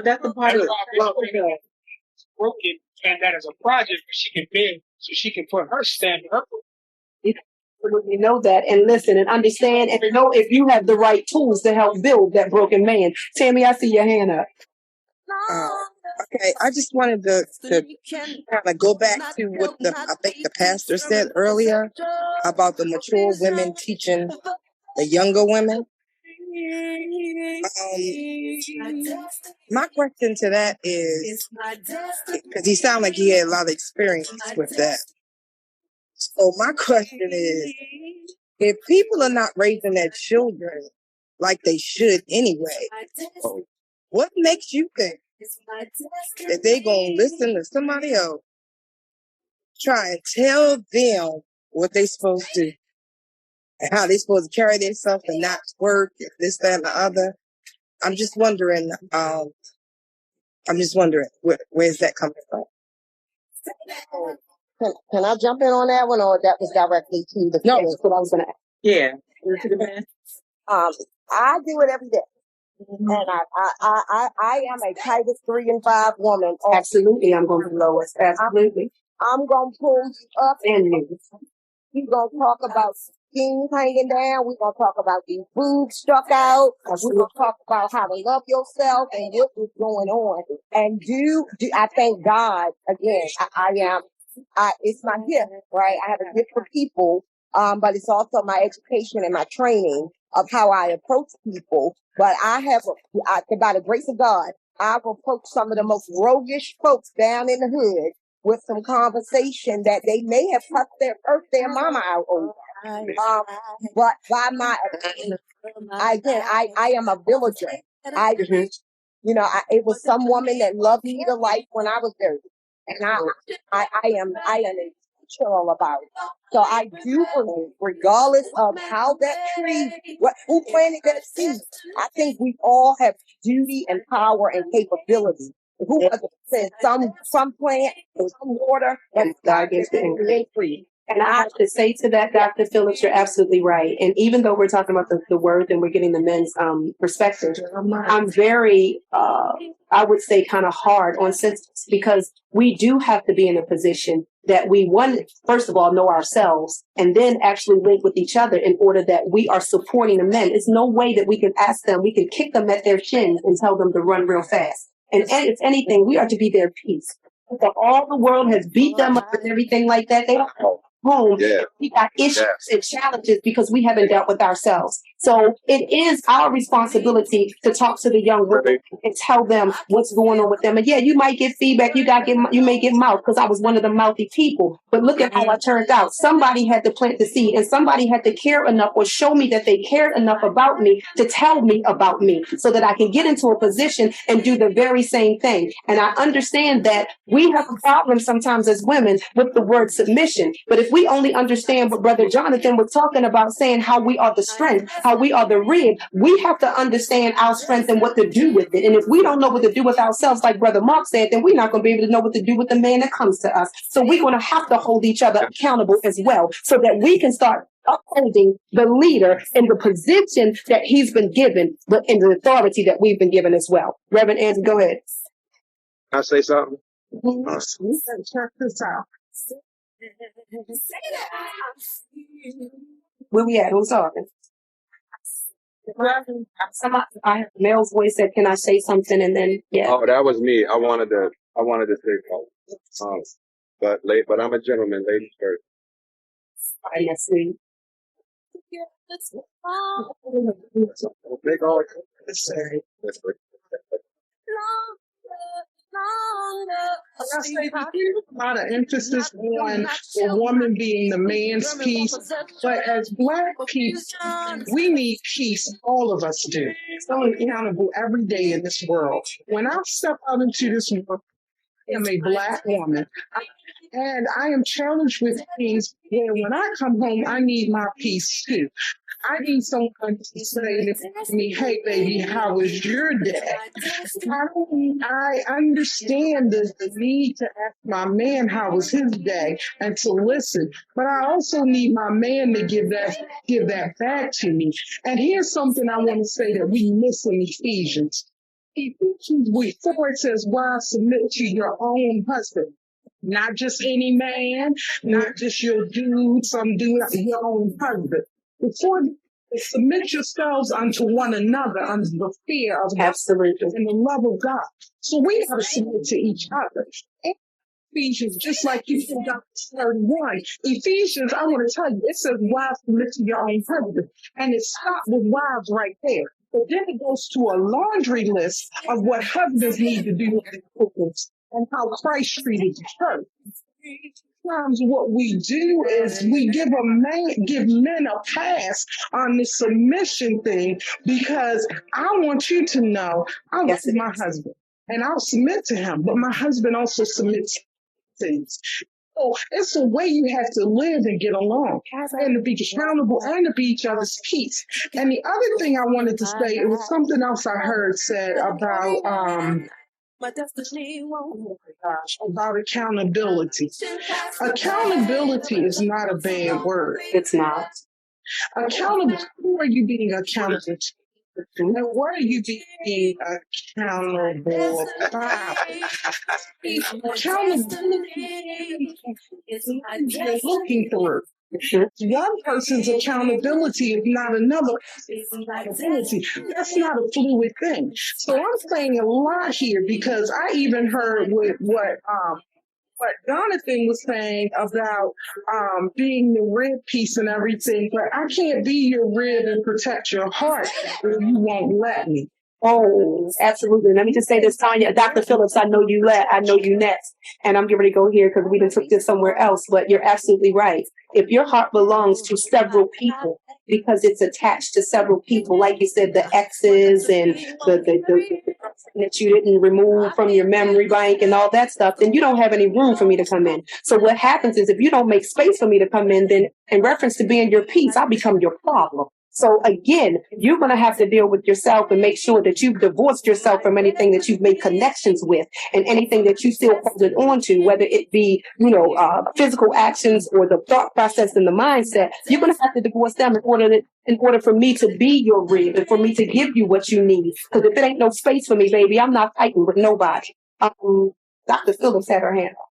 that's the part of it. Broken, and that is a project that she can bend so she can put her stamp in her book. You know that and listen and understand and know if you have the right tools to help build that broken man. Tammy, I see your hand up. Okay, I just wanted to kind of go back to what I think the pastor said earlier about the mature women teaching the younger women. My question to that is, because he sounded like he had a lot of experience with that. So my question is, if people are not raising their children like they should anyway, what makes you think that they gonna listen to somebody else try and tell them what they supposed to and how they supposed to carry themselves and not work, this, that, and the other? I'm just wondering, where's that coming from? Can I jump in on that one, or that was directly to the? No, that's what I was going to ask. Yeah. I do it every day. And I am a Titus 3 and 5 woman. Absolutely, I'm going to Lois. Absolutely. I'm going to pull you up and we're going to talk about skin hanging down. We're going to talk about these boobs stuck out. We're going to talk about how to love yourself and what is going on. And I thank God, again, it's my gift, right? I have a gift for people, but it's also my education and my training of how I approach people. But by the grace of God, I've approached some of the most roguish folks down in the hood with some conversation that they may have hurt their mama out over. But by I am a villager. It was some woman that loved me to life when I was dirty. And I am intentional about it. So I do believe, regardless of how that tree, who planted that seed, I think we all have duty and power and capability. Who said some plant, some water, and God gives the increase. And I have to say to that, Dr. Phillips, you're absolutely right. And even though we're talking about the word and we're getting the men's perspective, I'm very, I would say, kind of hard on sisters because we do have to be in a position that we, first of all, know ourselves and then actually link with each other in order that we are supporting the men. There's no way that we can ask them, we can kick them at their shins and tell them to run real fast. And if anything, we are to be their peace. So all the world has beat them up and everything like that. They don't go home. Yeah. We got issues and challenges because we haven't dealt with ourselves. So it is our responsibility to talk to the young women and tell them what's going on with them. And yeah, you might get feedback. You may get mouth because I was one of the mouthy people. But look at how I turned out. Somebody had to plant the seed and somebody had to care enough or show me that they cared enough about me to tell me about me so that I can get into a position and do the very same thing. And I understand that we have a problem sometimes as women with the word submission. But if we only understand what Brother Jonathan was talking about, saying how we are the strength, how we are the rib, we have to understand our strength and what to do with it. And if we don't know what to do with ourselves, like Brother Mark said, then we're not going to be able to know what to do with the man that comes to us. So we're going to have to hold each other accountable as well so that we can start upholding the leader in the position that he's been given, but in the authority that we've been given as well. Reverend Andrew, go ahead. Can I say something? Check this out. Where we at? Who's talking? I have Mel's voice said, "Can I say something?" And then Oh, that was me. I wanted to say something. But I'm a gentleman, ladies first. Yes, we. Make all I say a lot of emphasis on a woman being the man's piece, but as Black people, we need peace. All of us do. So accountable every day in this world. When I step out into this world, I am a Black woman, and I am challenged with things where when I come home, I need my peace too. I need someone to say to me, "Hey, baby, how was your day?" I understand the need to ask my man how was his day and to listen, but I also need my man to give that back to me. And here's something I want to say that we miss in Ephesians. Ephesians 4 it says, "Wives, submit to your own husband." Not just any man, not just your dude, some dude, your own husband. Before submit yourselves unto one another under the fear of God and the love of God. So we have to submit to each other. Ephesians, just like you said, Dr. 31. Ephesians, I want to tell you, it says, "Wives, submit to your own husband." And it stopped with wives right there. But then it goes to a laundry list of what husbands need to do with their husbands and how Christ treated the church. Sometimes what we do is we give men a pass on the submission thing because I want you to know I love my husband and I'll submit to him, but my husband also submits to things. So it's a way you have to live and get along and to be accountable and to be each other's peace. And the other thing I wanted to say, it was something else I heard said about about accountability. Accountability is not a bad word. It's not. Accountability, who are you being accountable to? And what are you being accountable about? Accountability is you're looking for. One person's accountability is not another person's accountability. That's not a fluid thing. So I'm saying a lot here because I even heard what Jonathan was saying about being the rib piece and everything, but I can't be your rib and protect your heart if you won't let me. Oh, absolutely. Let me just say this, Tanya, Dr. Phillips, I know you next. And I'm getting ready to go here because we done took this somewhere else, but you're absolutely right. If your heart belongs to several people, because it's attached to several people, like you said, the exes and the that you didn't remove from your memory bank and all that stuff, then you don't have any room for me to come in. So what happens is if you don't make space for me to come in, then in reference to being your peace, I become your problem. So again, you're going to have to deal with yourself and make sure that you've divorced yourself from anything that you've made connections with and anything that you still holding on to, whether it be, physical actions or the thought process and the mindset. You're going to have to divorce them in order for me to be your rib and for me to give you what you need. Because if it ain't no space for me, baby, I'm not fighting with nobody. Dr. Phillips had her hand up.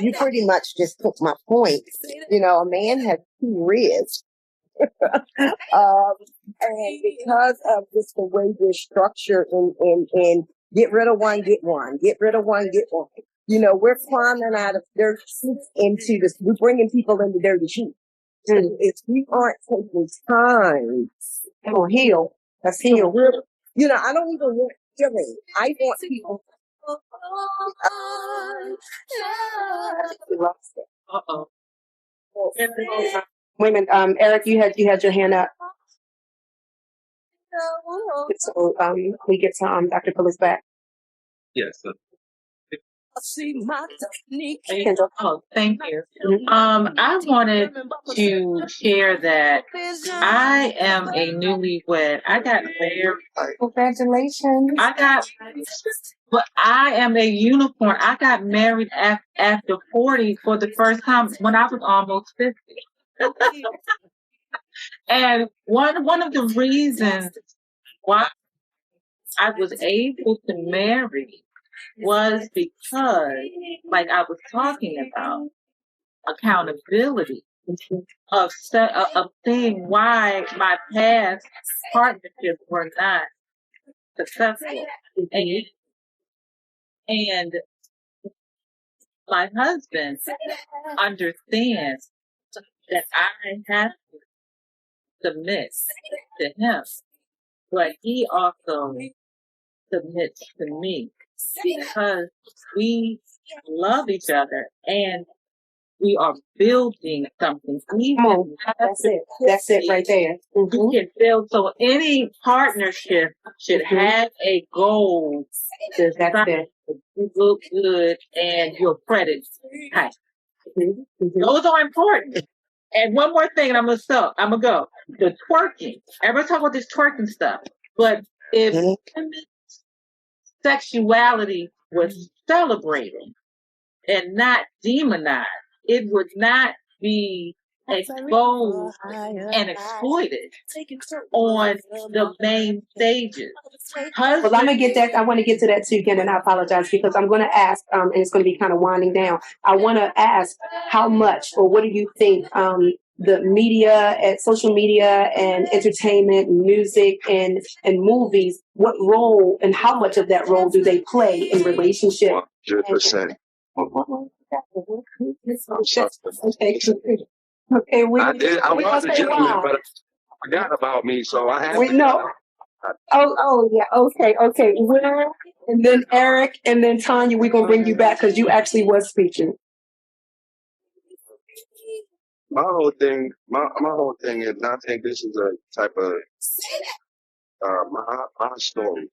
You pretty much just took my point. A man has two ribs. And because of just the way we're structured and get rid of one, get one, get rid of one, get one. We're climbing out of dirty sheets into this, we're bringing people into dirty sheets. So if we aren't taking time to heal, let's heal. I don't even want healing. I want people. Uh-oh. Wait a minute, Eric, you had your hand up. So we get to Dr. Phillips back. Yes. Kendra. Oh, thank you. I wanted to share that I am a newlywed. I got married. Congratulations. But I am a unicorn. I got married after 40 for the first time when I was almost 50. And one of the reasons why I was able to marry was because, like I was talking about, accountability of seeing why my past partnerships were not successful. And my husband understands that I have to submit to him, but he also submits to me because we love each other and we are building something. That's it. That's it right there. You can build. So any partnership should have a goal to look good and your credit tight. Those are important. And one more thing, and I'm gonna go. The twerking. Everybody talk about this twerking stuff, but if sexuality was celebrated and not demonized, it would not be exposed and exploited on the main stages. Well, I'm gonna get that. I want to get to that too again, and I apologize because I'm going to ask, and it's going to be kind of winding down. I want to ask how much, or what do you think, the media, and social media, and entertainment, music, and movies, what role and how much of that role do they play in relationship? 100%. Okay, I did. I was a gentleman, but I forgot about me, so I have to. No. Oh, yeah. Okay. Will, and then Eric, and then Tanya. We're gonna bring you back because you actually was speaking. My whole thing is, and I think this is a type of my story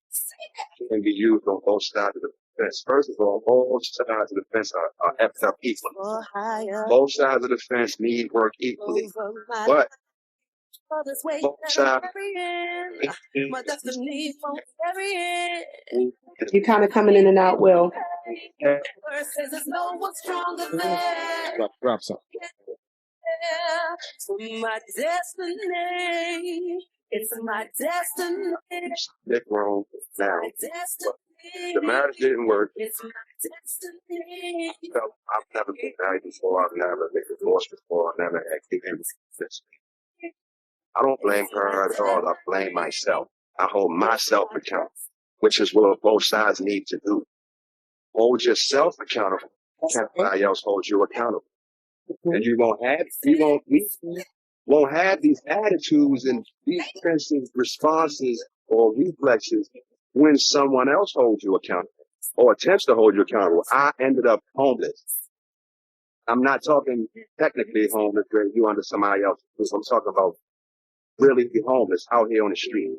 can be used on both sides of the fence. First of all, both sides of the fence are effed up equally. Both sides of the fence need work equally, but both sides. You're kind of coming in and out, Will. Drop something. My destiny. It's my destiny. They're grown now. The marriage didn't work. It's my destiny. I've never been married before. I've never been divorced before. I've never actually been this. I don't blame her at all. I blame myself. I hold myself accountable, which is what both sides need to do. Hold yourself accountable. Everybody else holds you accountable. And you won't have these attitudes and defensive responses or reflexes when someone else holds you accountable or attempts to hold you accountable. I ended up homeless. I'm not talking technically homeless where you under somebody else. I'm talking about really homeless out here on the street,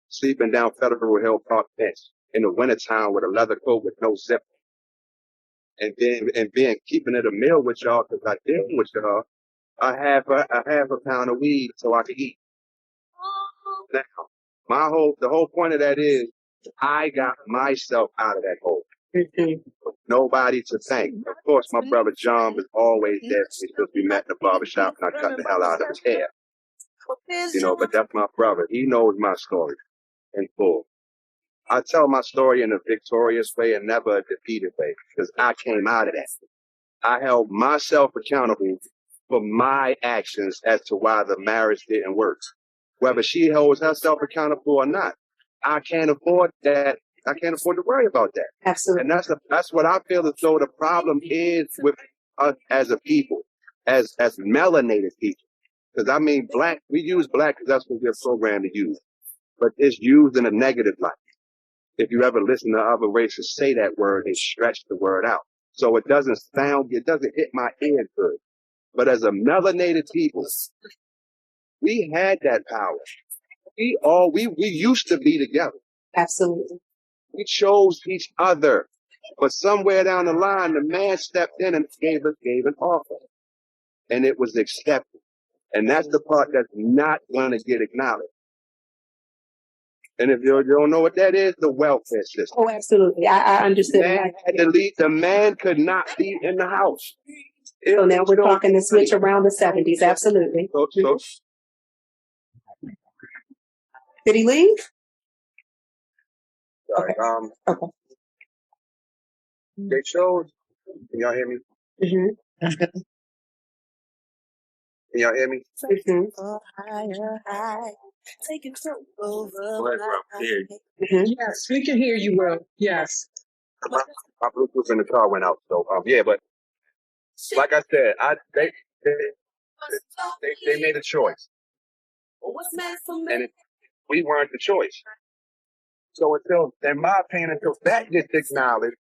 sleeping down Federal Hill Park bench in the wintertime with a leather coat with no zip. And being keeping it a meal with y'all because I deal with y'all. a half a pound of weed so I could eat. Now, the whole point of that is I got myself out of that hole. Nobody to thank. Of course, my brother John was always there because we met in the barbershop and I cut the hell out of his hair. But that's my brother. He knows my story in full. I tell my story in a victorious way and never a defeated way because I came out of that. I held myself accountable for my actions as to why the marriage didn't work. Whether she holds herself accountable or not, I can't afford that. I can't afford to worry about that. Absolutely. And that's what I feel as though the problem is with us as a people, as melanated people. Because I mean, black, we use black because that's what we're programmed to use. But it's used in a negative light. If you ever listen to other races say that word, they stretch the word out. So it doesn't hit my ear good. But as a melanated people, we had that power. We used to be together. Absolutely. We chose each other. But somewhere down the line, the man stepped in and gave an offer. And it was accepted. And that's the part that's not going to get acknowledged. And if you don't know what that is, the welfare system. Oh, absolutely. I understood. The man could not be in the house. So now we're talking the switch around the 70s. Absolutely. Did he leave? Okay. Okay. They chose. Can y'all hear me? Mm-hmm. Can y'all hear me? Yes, we can hear you well. Yes. My Bluetooth in the car went out. So yeah, but like I said, they made a choice, and we weren't the choice. So in my opinion, until that gets acknowledged,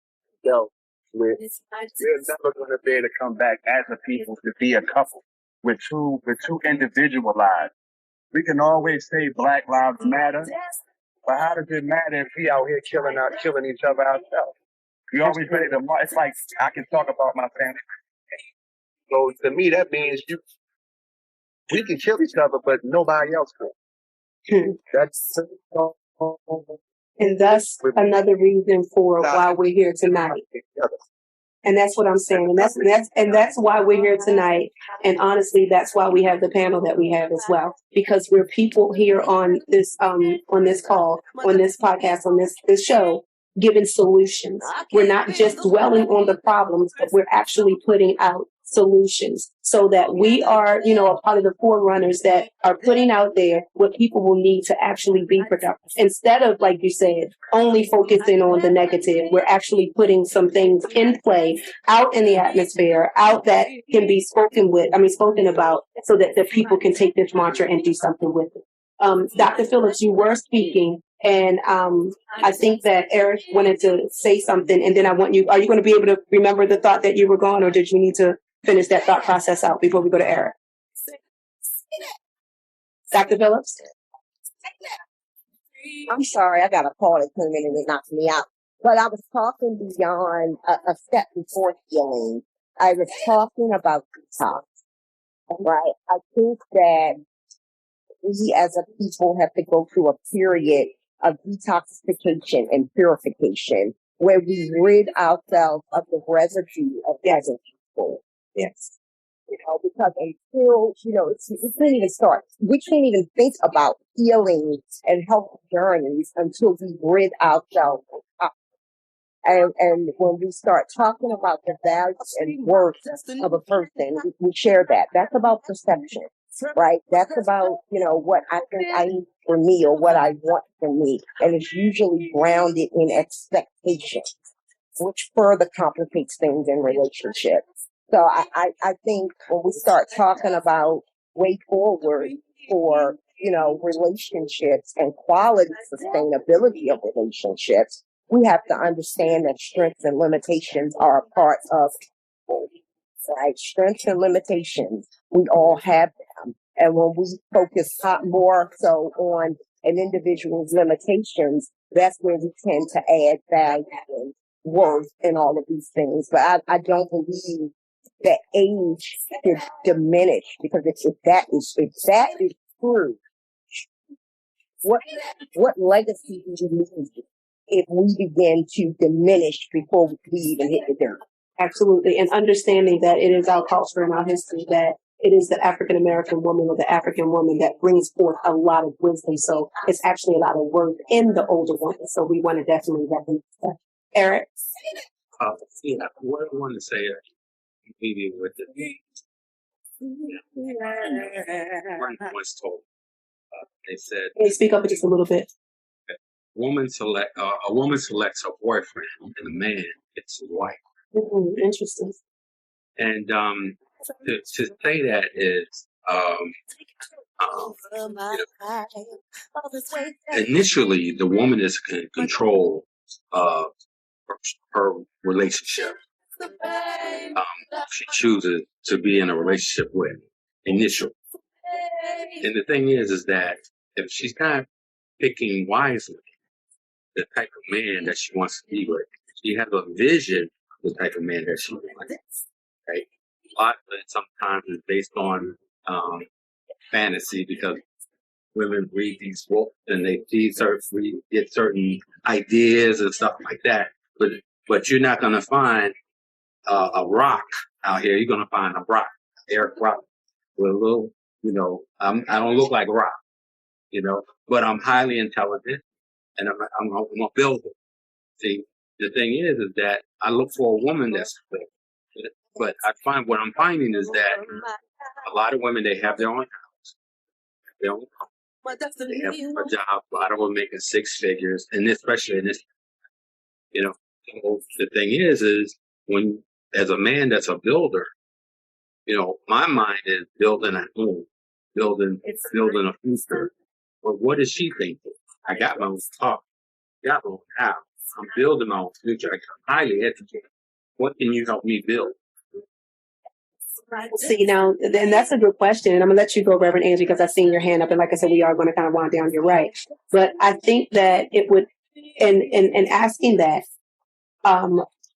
we're never going to be able to come back as a people to be a couple. We're too individualized. We can always say Black Lives Matter, but how does it matter if we out here killing each other ourselves? We always ready to. It's like I can talk about my family. So to me, that means we can kill each other, but nobody else can. And that's another reason for why we're here tonight. And that's what I'm saying. And that's why we're here tonight. And honestly, that's why we have the panel that we have as well. Because we're people here on this call, on this podcast, on this show, giving solutions. We're not just dwelling on the problems, but we're actually putting out solutions so that we are, a part of the forerunners that are putting out there what people will need to actually be productive. Instead of, like you said, only focusing on the negative, we're actually putting some things in play out in the atmosphere, out that can be spoken about so that the people can take this mantra and do something with it. Dr. Phillips, you were speaking. And I think that Eric wanted to say something, and then are you going to be able to remember the thought that you were going, or did you need to finish that thought process out before we go to Eric? Dr. Phillips? I'm sorry, I got a call that came in and it knocked me out. But I was talking beyond a step before healing. I was talking about detox, right? I think that we as a people have to go through a period of detoxification and purification where we rid ourselves of the residue of other people. Yes. Because until, we can't even start. We can't even think about healing and health journeys until we rid ourselves of. And when we start talking about the value and worth of a person, we share that. That's about perception, right? That's about, what I think I need for me or what I want for me. And it's usually grounded in expectations, which further complicates things in relationships. So I think when we start talking about way forward for, relationships and quality sustainability of relationships, we have to understand that strengths and limitations are a part of people, right? Strengths and limitations, we all have them. And when we focus more so on an individual's limitations, that's where we tend to add value and worth and all of these things. But I don't believe that age should diminish, because if that is true, what legacy do you leave if we begin to diminish before we even hit the dirt? Absolutely. And understanding that it is our culture and our history that it is the African American woman or the African woman that brings forth a lot of wisdom. So it's actually a lot of worth in the older woman. So we want to definitely recognize that. Eric? Yeah, what I want to say, maybe with it, one was told, they said, Can you speak up just a little bit? a woman selects her boyfriend, and a man gets his wife. Interesting. And to say that is, you know, initially the woman is in control of her relationship. She chooses to be in a relationship with initially. And the thing is that if she's not picking wisely the type of man that she wants to be with, she has a vision of the type of man that she wants. Right? A lot of it sometimes is based on fantasy, because women read these books and they get certain ideas and stuff like that. But you're not going to find a rock out here. You're going to find a rock, Eric Rock, with a little, I don't look like rock, but I'm highly intelligent and I'm a builder. See, the thing is that I look for a woman that's good. But what I'm finding is that a lot of women, they have their own house, their own home. They have a job. A lot of them making six figures, and especially in this, So the thing is when, as a man that's a builder, my mind is building a home, building a future. But what is she thinking? I got my own car, got my own house. I'm building my own future. I'm highly educated. What can you help me build? See, now, and that's a good question. And I'm going to let you go, Reverend Angie, because I've seen your hand up. And like I said, we are going to kind of wind down. You're right. But I think that it would, in asking that,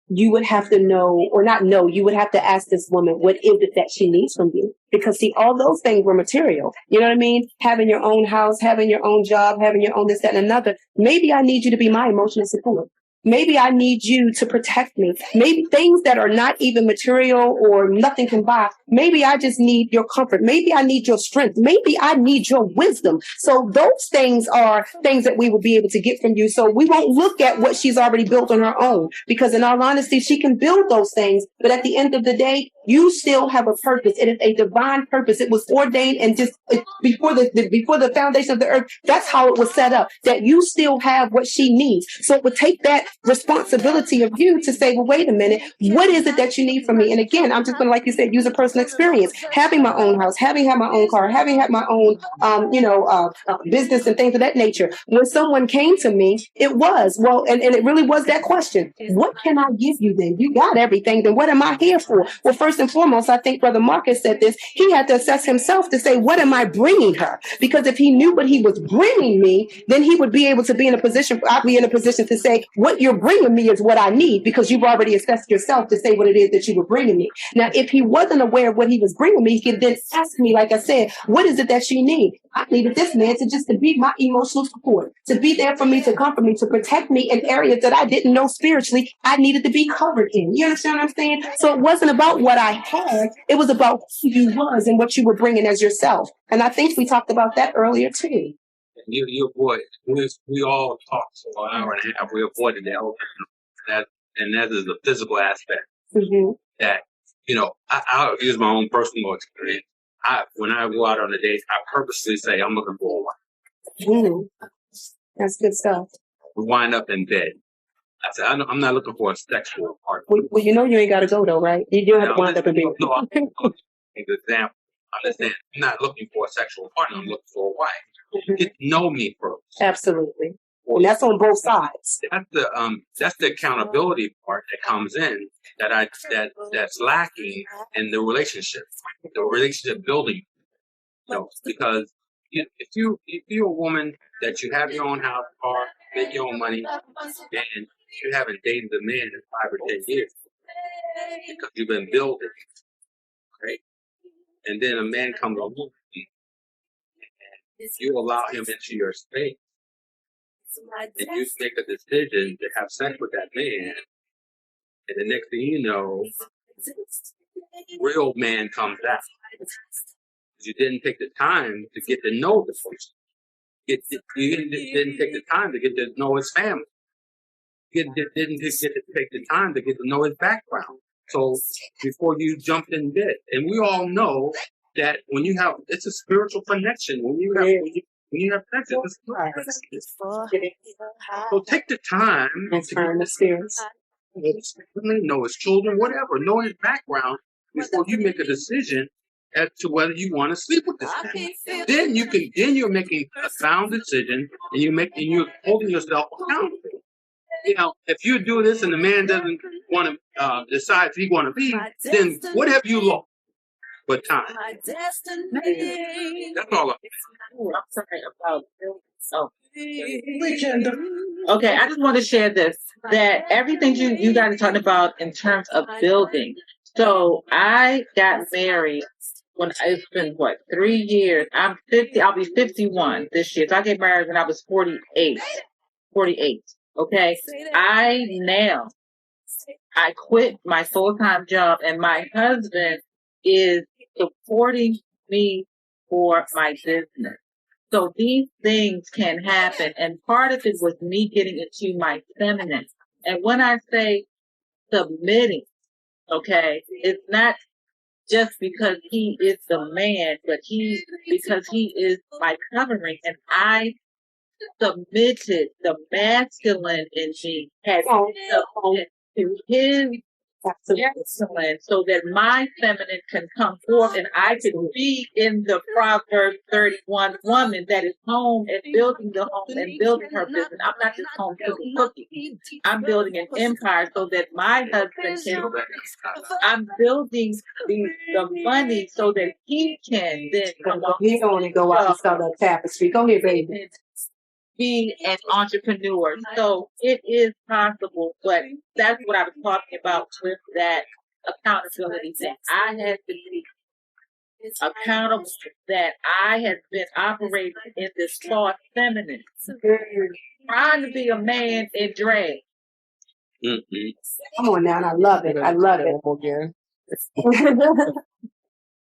you would have to know, or not know, you would have to ask this woman, what is it that she needs from you? Because see, all those things were material. You know what I mean? Having your own house, having your own job, having your own this, that, and another. Maybe I need you to be my emotional support. Maybe I need you to protect me. Maybe things that are not even material or nothing can buy. Maybe I just need your comfort. Maybe I need your strength. Maybe I need your wisdom. So those things are things that we will be able to get from you. So we won't look at what she's already built on her own, because in all honesty, she can build those things. But at the end of the day, you still have a purpose. It is a divine purpose. It was ordained and just before the foundation of the earth. That's how it was set up, that you still have what she needs. So it would take that responsibility of you to say, well, wait a minute, what is it that you need from me? And again, I'm just going to, like you said, use a personal experience. Having my own house, having had my own car, having had my own, business and things of that nature. When someone came to me, it was, well, and it really was that question. What can I give you then? You got everything. Then what am I here for? Well, first and foremost, I think Brother Marcus said this. He had to assess himself to say, what am I bringing her? Because if he knew what he was bringing me, then he would be able to be in a position, I'd be in a position to say, what you're bringing me is what I need, because you've already assessed yourself to say what it is that you were bringing me. Now, if he wasn't aware of what he was bringing me, he could then ask me, like I said, what is it that she needs? I needed this man to be my emotional support, to be there for me, to comfort me, to protect me in areas that I didn't know spiritually I needed to be covered in. You understand what I'm saying? So it wasn't about what I had. It was about who you was and what you were bringing as yourself. And I think we talked about that earlier too. You avoid. We all talked for an hour and a half. We avoided that is the physical aspect. Mm-hmm. That I'll use my own personal experience. When I go out on a date, I purposely say I'm looking for a wife. Mm-hmm. That's good stuff. We wind up in bed. I said I'm not looking for a sexual partner. Well, you ain't got to go though, right? You do have to wind up in bed. No, example. Understand? I'm not looking for a sexual partner. I'm looking for a wife. Get to know me first. Absolutely. And that's on both sides. That's the accountability part that comes in that's lacking in the relationship building. Because if you're a woman that you have your own house, car, make your own money, and you haven't dated a man in 5 or 10 years because you've been building, and then a man comes along and you allow him into your space, and you make a decision to have sex with that man, and the next thing you know, real man comes out. You didn't take the time to get to know the person. You didn't take the time to get to know his family. You didn't take the time to get to know his background. So before you jumped in bed, and we all know that when you have, it's a spiritual connection. When you have sex, it's a connection. So take the time And turn the spirits. know his children, whatever, know his background before you make a decision as to whether you want to sleep with this man. Then you're making a sound decision, and you're holding yourself accountable. You know, if you do this and the man doesn't want to decide if he want to leave, then what have you lost but time? That's all. I'm sorry about okay, I just want to share this, that everything you guys are talking about in terms of building. So I got married when it's been 3 years. I'm 50. I'll be 51 this year. So I get married when I was 48. 48. Okay. I quit my full-time job, and my husband is supporting me for my business. So these things can happen. And part of it was me getting into my feminine. And when I say submitting, okay, it's not just because he is the man, but because he is my covering. And I submitted, the masculine in me had submitted to his excellence so that my feminine can come forth and I can be in the Proverbs 31 woman that is home and building the home and building her business. I'm not just home cooking. I'm building an empire so that my husband can. I'm building the money so that he can then He's going to go out and sell that tapestry. Go ahead, baby. Be an entrepreneur. So it is possible, but that's what I was talking about with that accountability thing. I had to be accountable that I had been operating in this false feminine, trying to be a man in drag. Mm-hmm. Come on now, and I love it. I love it.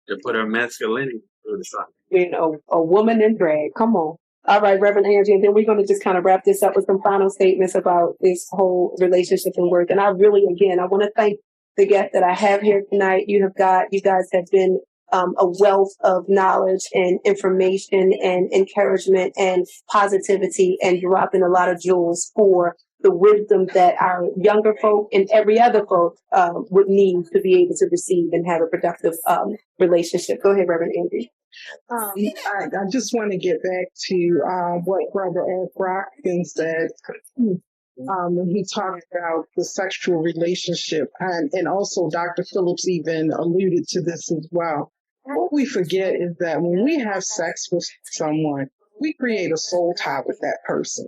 To put her masculinity to the side. Being a woman in drag. Come on. All right, Reverend Angie, and then we're going to just kind of wrap this up with some final statements about this whole relationship and work. And I really, again, I want to thank the guest that I have here tonight. You guys have been a wealth of knowledge and information and encouragement and positivity, and dropping a lot of jewels for the wisdom that our younger folk and every other folk would need to be able to receive and have a productive relationship. Go ahead, Reverend Angie. I just want to get back to what Brother Ed Brockton said when he talked about the sexual relationship, and also Dr. Phillips even alluded to this as well. What we forget is that when we have sex with someone, we create a soul tie with that person.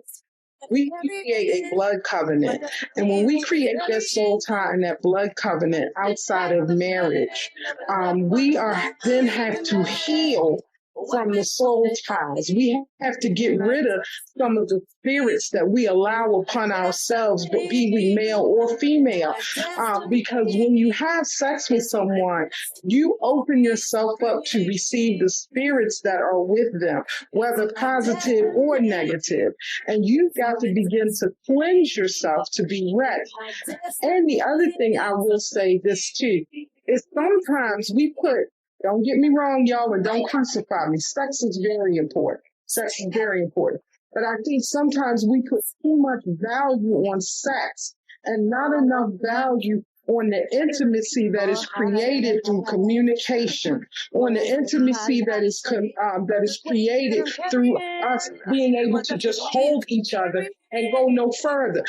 We create a blood covenant. And when we create that soul tie and that blood covenant outside of marriage, we then have to heal from the soul ties. We have to get rid of some of the spirits that we allow upon ourselves, be we male or female. Because when you have sex with someone, you open yourself up to receive the spirits that are with them, whether positive or negative. And you've got to begin to cleanse yourself to be ready. And the other thing I will say this too, is sometimes we put, don't get me wrong, y'all, and don't crucify me. Sex is very important. Sex is very important. But I think sometimes we put too much value on sex and not enough value on the intimacy that is created through communication, on the intimacy that is created through us being able to just hold each other and go no further.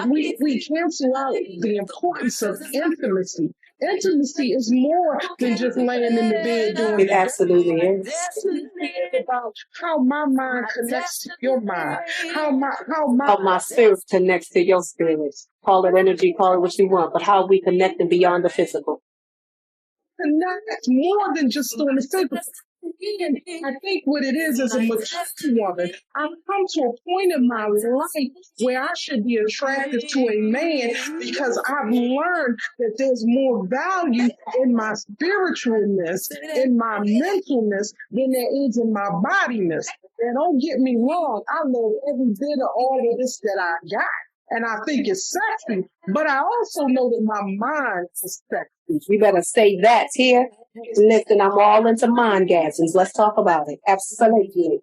We cancel out the importance of intimacy. Intimacy is more than just laying in the bed doing it. Absolutely is. It's about how my mind connects to your mind, how my spirit connects to your spirit. Call it energy, call it what you want, but how we connect and beyond the physical. connect more than just on the physical. And I think what it is as a mature woman, I've come to a point in my life where I should be attracted to a man because I've learned that there's more value in my spiritualness, in my mentalness, than there is in my bodiness. And don't get me wrong, I love every bit of all of this that I got. And I think it's sexy, but I also know that my mind is sexy. We better say that here. Listen, I'm all into mind gasms. Let's talk about it. Absolutely.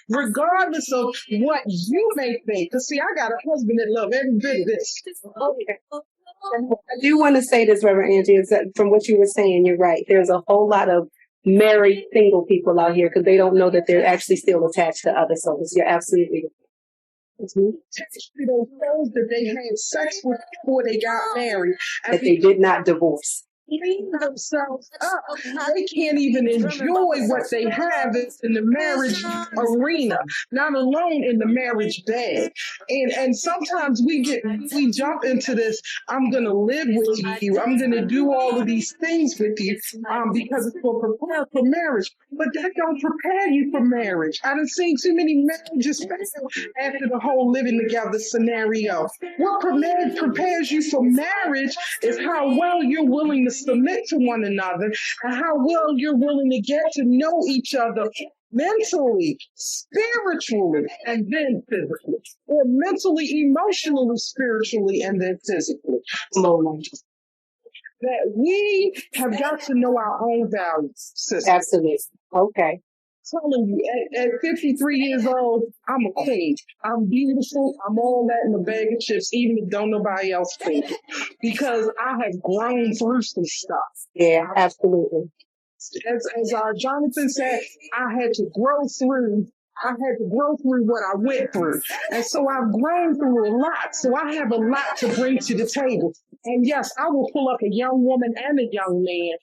Regardless of what you may think. Because, see, I got a husband that loves every bit of this. Okay. I do want to say this, Reverend Angie, is that from what you were saying, you're right. There's a whole lot of married single people out here because they don't know that they're actually still attached to other souls. You're absolutely right. Those souls that they had sex with before they got married. That they did not divorce. Clean themselves up. They can't even enjoy what they have in the marriage arena, not alone in the marriage bed. And sometimes we jump into this, I'm gonna live with you, I'm gonna do all of these things with you, because it's for prepare for marriage. But that don't prepare you for marriage. I done seen too many marriages fail after the whole living together scenario. What prepares you for marriage is how well you're willing to submit to one another and how well you're willing to get to know each other mentally, spiritually, and then physically, or mentally, emotionally, spiritually, and then physically. That we have got to know our own values, sister. Absolutely. Okay. Telling you, at 53 years old, I'm a queen. I'm beautiful. I'm all that in a bag of chips, even if don't nobody else think it. Because I have grown through some stuff. Yeah, absolutely. As Jonathan said, I had to grow through what I went through. And so I've grown through a lot. So I have a lot to bring to the table. And yes, I will pull up a young woman and a young man.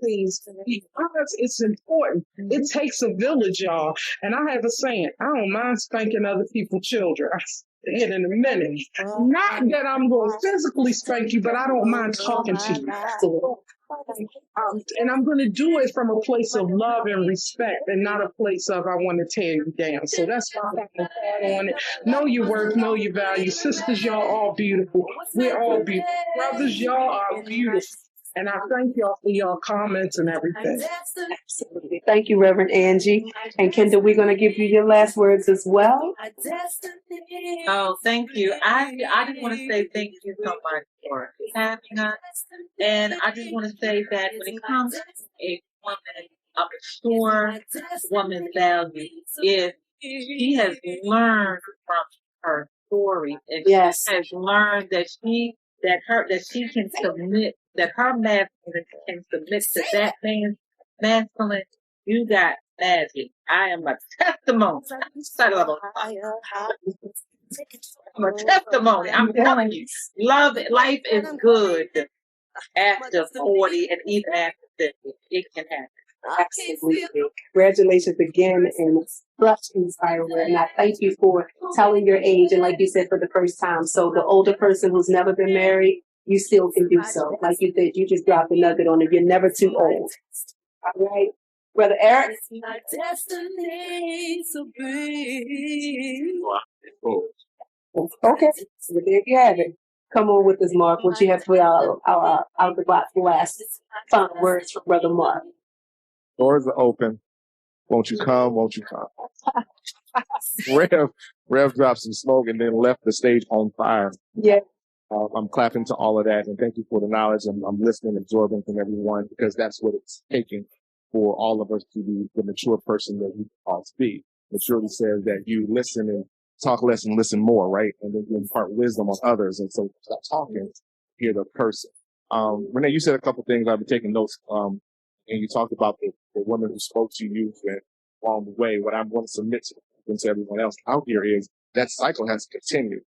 Please, because it's important. It takes a village, y'all. And I have a saying, I don't mind spanking other people's children. I'll say it in a minute. Not that I'm going to physically spank you, but I don't mind talking to you. And I'm going to do it from a place of love and respect and not a place of I want to tear you down. So that's why I'm hard on it. Know your worth, know your value. Sisters, y'all all beautiful. We're all beautiful. Brothers, y'all are beautiful. And I thank y'all for your comments and everything. Absolutely. Thank you, Reverend Angie. And Kendra, we're going to give you your last words as well. Oh, thank you. I just want to say thank you so much for having us. And I just want to say that when it comes to a woman, a mature woman's value, if she has learned from her story and Yes. she has learned that she can submit, that her masculine can submit to that man's masculine, you got magic. I am a testimony. I'm a testimony. I'm telling you, life is good after 40 and even after 50. It can happen. Absolutely. Congratulations again and such inspiring. And I thank you for telling your age and like you said for the first time. So the older person who's never been married, you still can do so. Like you said, you just dropped a nugget on it. You're never too old. All right. Brother Eric. Okay. So there you have it. Come on with this, Mark. What you have for our out the box last final words from Brother Mark. Doors are open. Won't you come? Won't you come? Rev dropped some smoke and then left the stage on fire. Yeah. I'm clapping to all of that and thank you for the knowledge. I'm listening, absorbing from everyone because that's what it's taking for all of us to be the mature person that we ought to be. Maturity says that you listen and talk less and listen more, right? And then you impart wisdom on others. And so stop talking, hear the person. Renee, you said a couple things. I've been taking notes. And you talked about the woman who spoke to you along the way. What I want to submit to everyone else out here is that cycle has to continue.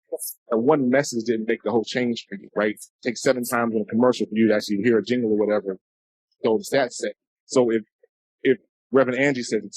And one message didn't make the whole change for you, right? It takes 7 times in a commercial for you to actually hear a jingle or whatever. So does that say? So if Reverend Angie says it,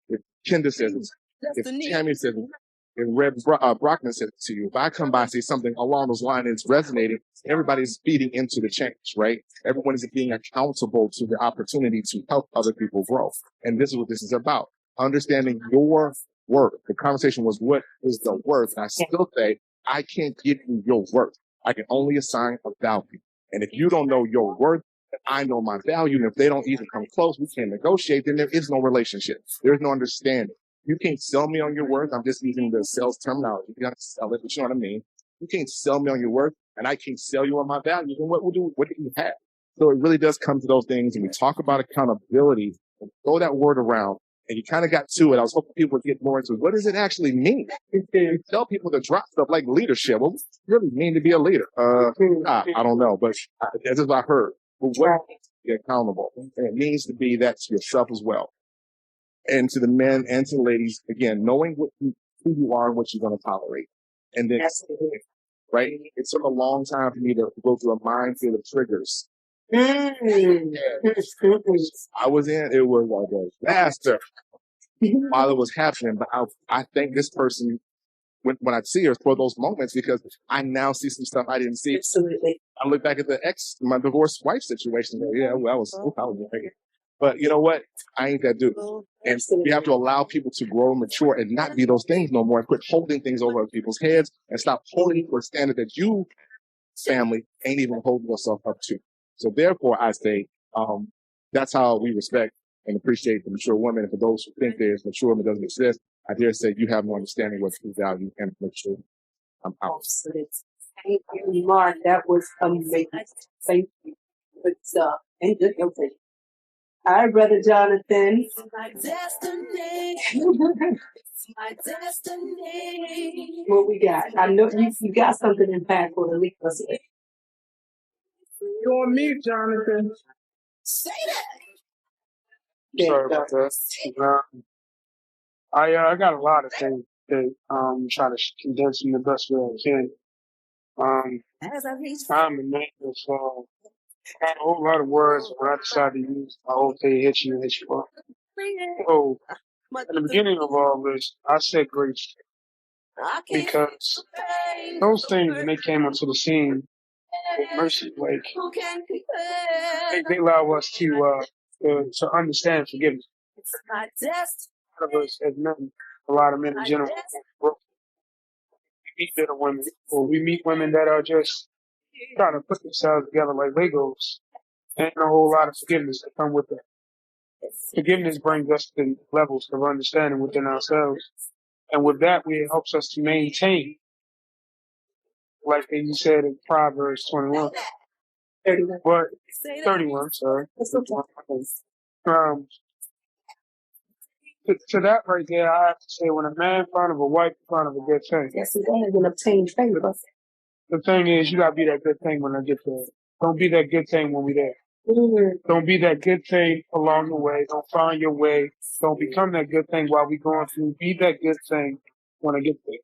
if Kendra says it, if Tammy says it, if Brockman said it to you, if I come by and say something along those lines and it's resonating, everybody's feeding into the change, right? Everyone is being accountable to the opportunity to help other people grow. And this is what this is about. Understanding your worth. The conversation was, what is the worth? And I still say, I can't give you your worth. I can only assign a value. And if you don't know your worth, I know my value. And if they don't even come close, we can't negotiate, then there is no relationship. There's no understanding. You can't sell me on your worth. I'm just using the sales terminology. You got to sell it, but you know what I mean? You can't sell me on your worth, and I can't sell you on my value. Then what do you have? So it really does come to those things. And we talk about accountability and throw that word around. And you kind of got to it. I was hoping people would get more into what does it actually mean? You tell people to drop stuff like leadership. What does it really mean to be a leader? I don't know, but that's what I heard. But what be accountable? And it means to be that to yourself as well. And to the men and to the ladies, again, knowing who you are and what you're going to tolerate. And then, right? It took a long time for me to go through a minefield of triggers. I was in, it was like a disaster while it was happening. But I thank this person when I see her for those moments, because I now see some stuff I didn't see. Absolutely. I look back at my divorced wife situation. Yeah, well, I was great. But you know what? I ain't that dude. And we have to allow people to grow and mature and not be those things no more, and quit holding things over people's heads and stop holding for a standard that you, family, ain't even holding yourself up to. So therefore, I say, that's how we respect and appreciate the mature women. And for those who think there's mature women doesn't exist, I dare say you have no understanding what true value and mature. I'm out. Thank you, Mark. That was amazing. Thank you. Good stuff. And good information. All right, Brother Jonathan. It's my destiny. It's my destiny. What we got? I know you got something impactful to leave us with. You're on mute, Jonathan. Say that. There Sorry you go. about that. I got a lot of things that try to condense in the best way I can. As I reach I'm a man of had a whole lot of words when I decided to use my whole thing hit you up. So in the beginning of all this, I said grace because those things when they came onto the scene with mercy, like they allow us to understand forgiveness. A lot of us as men, a lot of men in general, we meet bitter women, or we meet women that are just trying to put themselves together like Legos. And a whole lot of forgiveness that come with it. Forgiveness brings us to levels of understanding within ourselves. And with that, it helps us to maintain, like you said in Proverbs 21. 31. But 31, sorry. To that right there, I have to say, when a man find of a wife, find of a good thing. Yes, it is an obtained favor. The thing is, you gotta be that good thing when I get there. Don't be that good thing when we there. Don't be that good thing along the way. Don't find your way. Don't become that good thing while we going through. Be that good thing when I get there.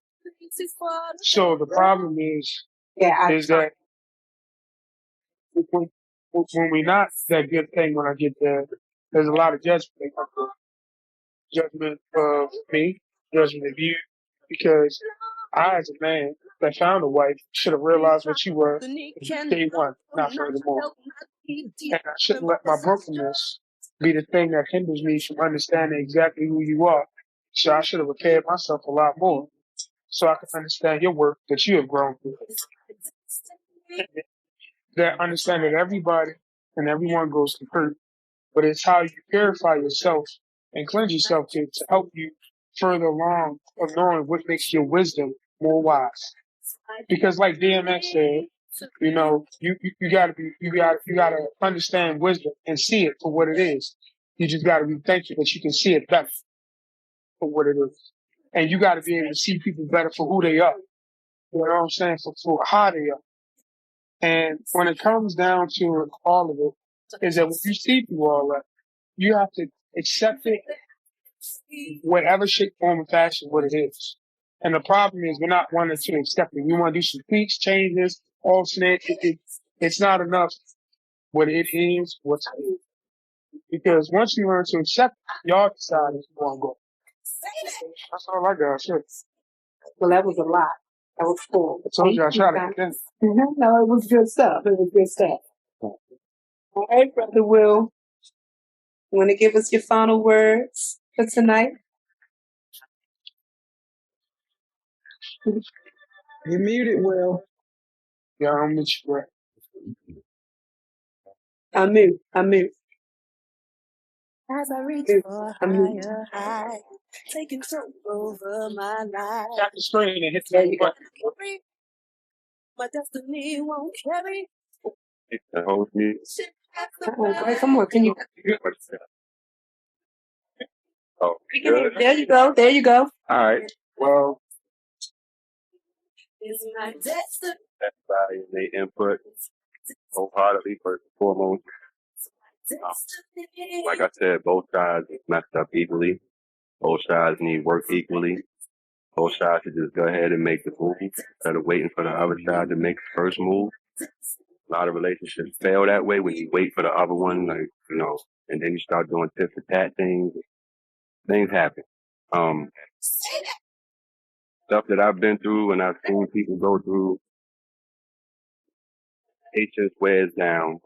So the problem is that when we not that good thing when I get there, there's a lot of judgment that comes through. Judgment of me, judgment of you, because I, as a man that found a wife, should have realized what you were day one, not furthermore. And I shouldn't let my brokenness be the thing that hinders me from understanding exactly who you are. So I should have prepared myself a lot more so I can understand your work that you have grown through. That understand that everybody and everyone goes through hurt, but it's how you purify yourself and cleanse yourself to help you further along of knowing what makes your wisdom more wise. Because like DMX said, you gotta understand wisdom and see it for what it is. You just gotta be thankful that you can see it better for what it is. And you gotta be able to see people better for who they are. You know what I'm saying? For how they are. And when it comes down to all of it, is that when you see through all that, you have to accept it, whatever shape, form, and fashion, what it is. And the problem is we're not wanting to accept it. We want to do some tweaks, changes, alternate. It's not enough what it is, what's it is. Because once you learn to accept it, y'all decide if you want to go. That's all I got. Sure. Well, that was a lot. That was full. I told you I Thank you, tried to guys. get in. No, it was good stuff. It was good stuff. All right, Brother Will. Want to give us your final words for tonight? You're muted, Will. Yeah, I'm with you, bro. I'm mute. I'm mute. As I reach Mute. for I'm mute. higher high, taking control over my life. Tap the screen and hit There the you go. button. My destiny won't carry. The whole music. Shit has All right, come on. Can you? Oh, We can hear. good. There you go. There you go. All right. Well, is my destiny. everybody and their input wholeheartedly first and foremost. Like I said, both sides messed up equally. Both sides need work equally. Both sides should just go ahead and make the move instead of waiting for the other side to make the first move. A lot of relationships fail that way when you wait for the other one, like, you know, and then you start doing tit for tat things. Things happen. Stuff that I've been through and I've seen people go through, it just wears down.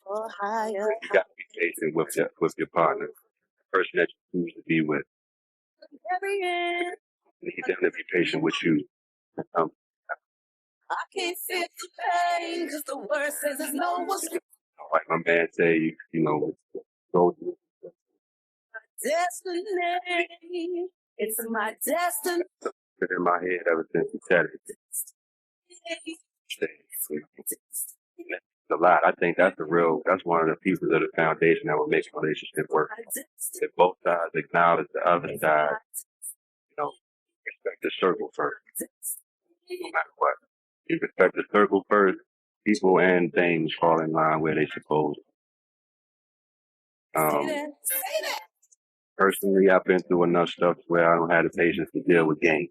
For higher You got to be patient with your partner, the person that you choose to be with. carrying. You need them to be patient with you. I can't feel the pain, cause the word says there's no one's Like my man say, you know, go through. destiny. It's my destiny. It's in my head ever since he said it. It's a lot. I think that's one of the pieces of the foundation that will make a relationship work. If both sides acknowledge the other side, you know, respect the circle first. No matter what. You respect the circle first, people and things fall in line where they supposed. Personally, I've been through enough stuff where I don't have the patience to deal with games.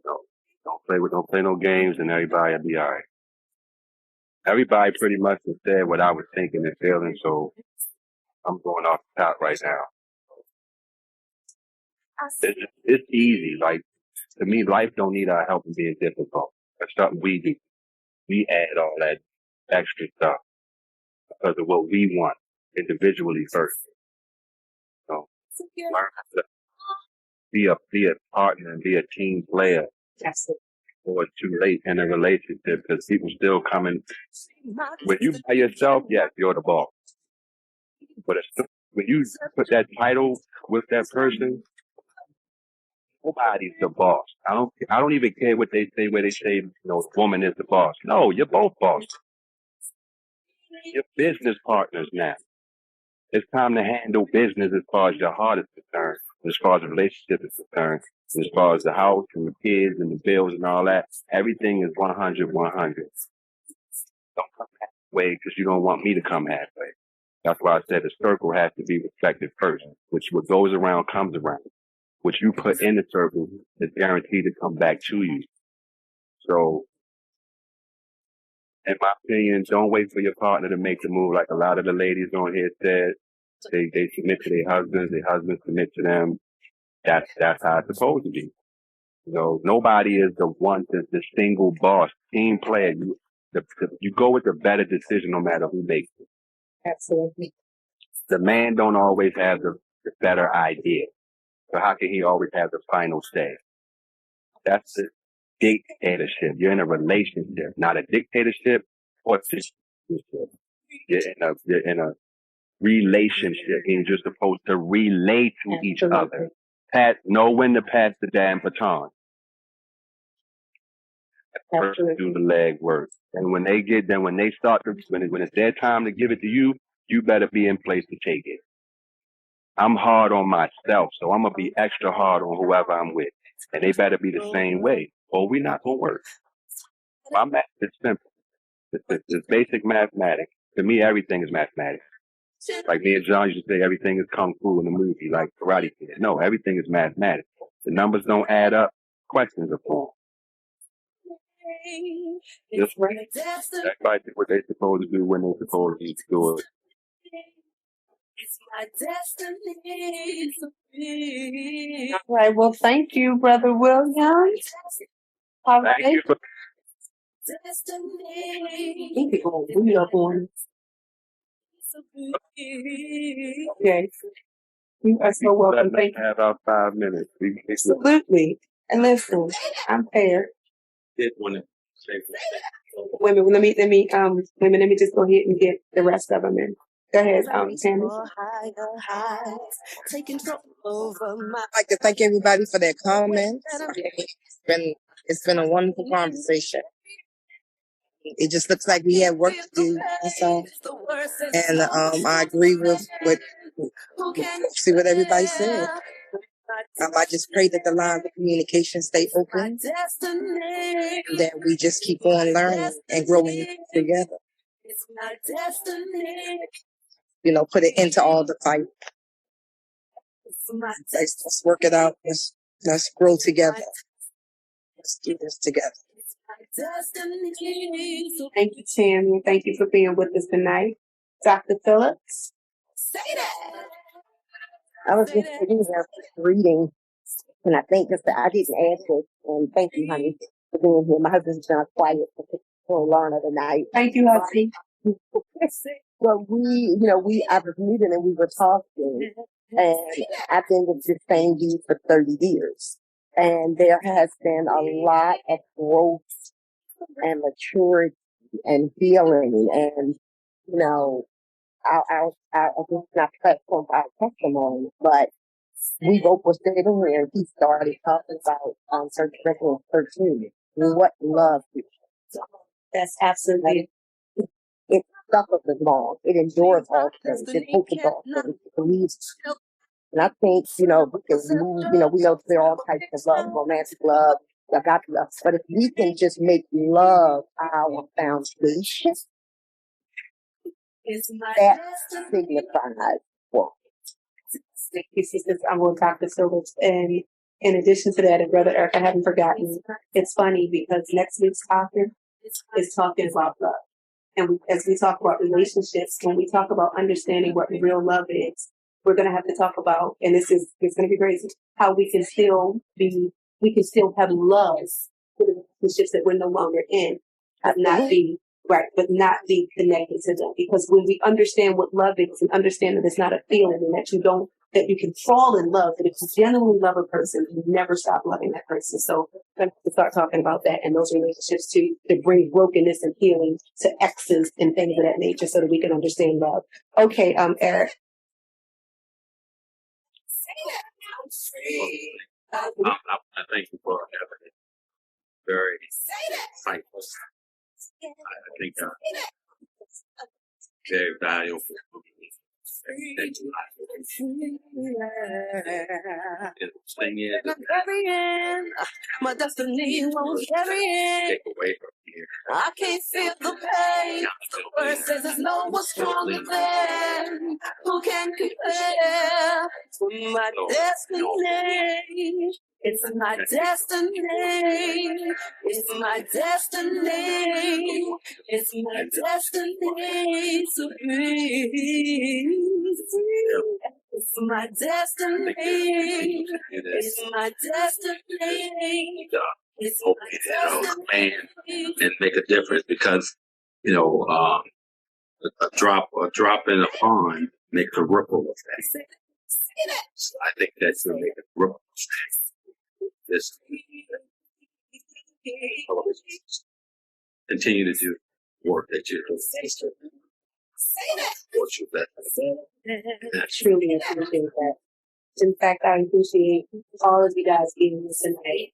So don't play no games, and everybody will be all right. Everybody pretty much has said what I was thinking and feeling, so I'm going off the top right now. It's easy. Like, to me, life don't need our help in being difficult. That's something we do. We add all that extra stuff because of what we want individually first. So learn to be a partner and be a team player. Or it's too late in a relationship because people still coming. When you by yourself, yes, you're the boss. But when you put that title with that person, nobody's the boss. I don't even care what they say where they say, you know, woman is the boss. No, you're both bosses. You're business partners now. It's time to handle business as far as your heart is concerned, as far as the relationship is concerned, as far as the house and the kids and the bills and all that. Everything is 100, 100. Don't come halfway because you don't want me to come halfway. That's why I said the circle has to be respected first, which what goes around comes around. What you put in the circle is guaranteed to come back to you. So, in my opinion, don't wait for your partner to make the move. Like a lot of the ladies on here said, they submit to their husbands submit to them. That's how it's supposed to be. You know, nobody is the one that's the single boss, team player. You go with the better decision no matter who makes it. Absolutely. The man don't always have the better idea. So how can he always have the final say? That's the dictatorship. You're in a relationship, not a dictatorship or dictatorship. You're in a relationship, and you're supposed to relate to each other. Know when to pass the damn baton. First, do the leg work, and when they start to, when it's their time to give it to you, you better be in place to take it. I'm hard on myself, so I'm gonna be extra hard on whoever I'm with, and they better be the same way, or we're not gonna work. My math is simple. It's basic mathematics. To me, everything is mathematics. Like me and John used to say, everything is kung fu in the movie, like Karate Kid. No, everything is mathematics. The numbers don't add up. Questions are formed. Just everybody do what they're supposed to do when they're supposed to do it. my destiny to be. All right. Well, thank you, Brother Williams. All right. Thank you for Destiny. Thank you for we up on. Okay. You are so welcome. Thank you. Have about 5 minutes. Absolutely. And listen, I'm paired. Did want to say Wait a minute, let me just go ahead and get the rest of them in. Go ahead, Tammy. I'd like to thank everybody for their comments. It's been a wonderful conversation. It just looks like we have work to do. That's all. And I agree with see what everybody said. I just pray that the lines of communication stay open, and that we just keep on learning and growing together. You know, put an end to all the fight. Let's work it out. Let's grow together. Let's do this together. Thank you, Tammy. Thank you for being with us tonight. Dr. Phillips. I was just sitting here reading, and I think I didn't ask it. And thank you, honey, for being here. My husband's been quiet for a long of the night. Thank you, husband. Well, I was meeting and we were talking, and I've been with this same dude for 30 years. And there has been a lot of growth and maturity and healing. And, I'll just not platform our testimony, but we both were sitting here and he started talking about 1 Corinthians 13. What love is. That's absolutely. It suffers long. It endures all things. It hopes all things. It believes. And I think, we can move, we know there are all types of love, romantic love, agape love. But if we can just make love our foundation, that signifies what? Thank you, sisters. I'm with Dr. Phillips. And in addition to that, and Brother Eric, I haven't forgotten, it's funny because next week's topic is talking about love. And as we talk about relationships, when we talk about understanding what real love is, we're going to have to talk about, and it's going to be crazy, how we can still have love for the relationships that we're no longer in, but not be connected to them. Because when we understand what love is and understand that it's not a feeling and that you can fall in love, that if you genuinely love a person, you never stop loving that person. So we're going to start talking about that and those relationships to bring brokenness and healing to exes and things of that nature so that we can understand love. Okay, Eric. I thank you for having it. Very insightful. I think very valuable. Thank you. Thing is, My destiny won't carry in. take away from here. I can't feel the pain. The word says there's no one stronger than who can compare to my destiny. It's my destiny. It's my destiny. It's my destiny to be. It's my destiny. It's my destiny. It's my destiny. And make a difference because, a drop in a pond makes a ripple effect. So I think that's going to make a ripple effect. This continue to do work that you're doing. I truly appreciate that. In fact, I appreciate all of you guys being here tonight.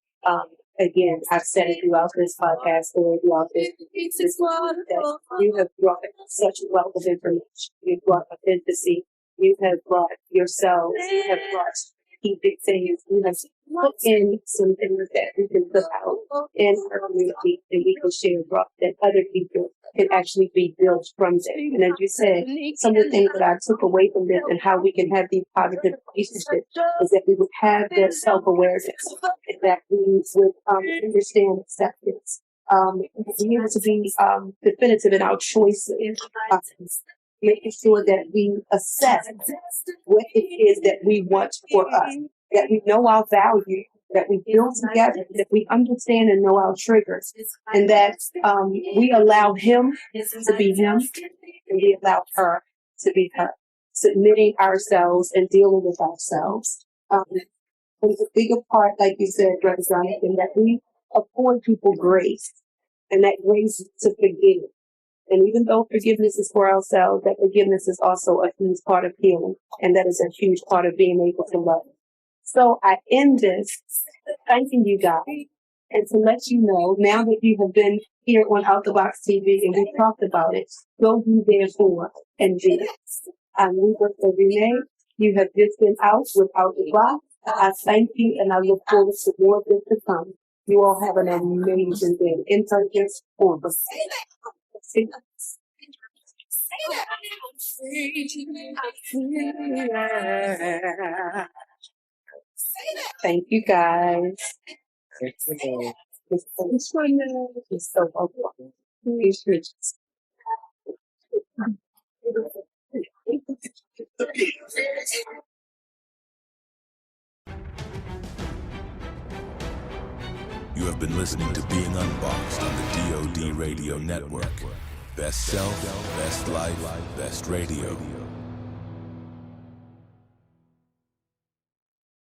Again, I've said it throughout this podcast or throughout this that you have brought such a wealth of information. You've brought authenticity. You have brought yourselves. You have brought keeping things. You have put in some things that we can put out in our community and we can share that other people can actually be built from them. And as you said, some of the things that I took away from this and how we can have these positive relationships is that we would have that self-awareness and that we would understand acceptance. Be able to be definitive in our choices. making sure that we assess what it is that we want for us, that we know our value, that we build together, that we understand and know our triggers, and that we allow him to be him, and we allow her to be her, submitting ourselves and dealing with ourselves. There's a bigger part, like you said, Brother Jonathan, that we afford people grace, and that grace to forgive. And even though forgiveness is for ourselves, that forgiveness is also a huge part of healing, and that is a huge part of being able to love. So I end this thanking you guys, and to let you know, now that you have been here on Out the Box TV and we've talked about it, go be therefore and be. We work for Renee. You have just been out with Out the Box. I thank you, and I look forward to more of this to come. You all have an amazing day. Intelligence on. Thank you guys. It's so welcome. You have been listening to Being Unboxed on the D.O.D Radio Network. Best self, best life, best radio.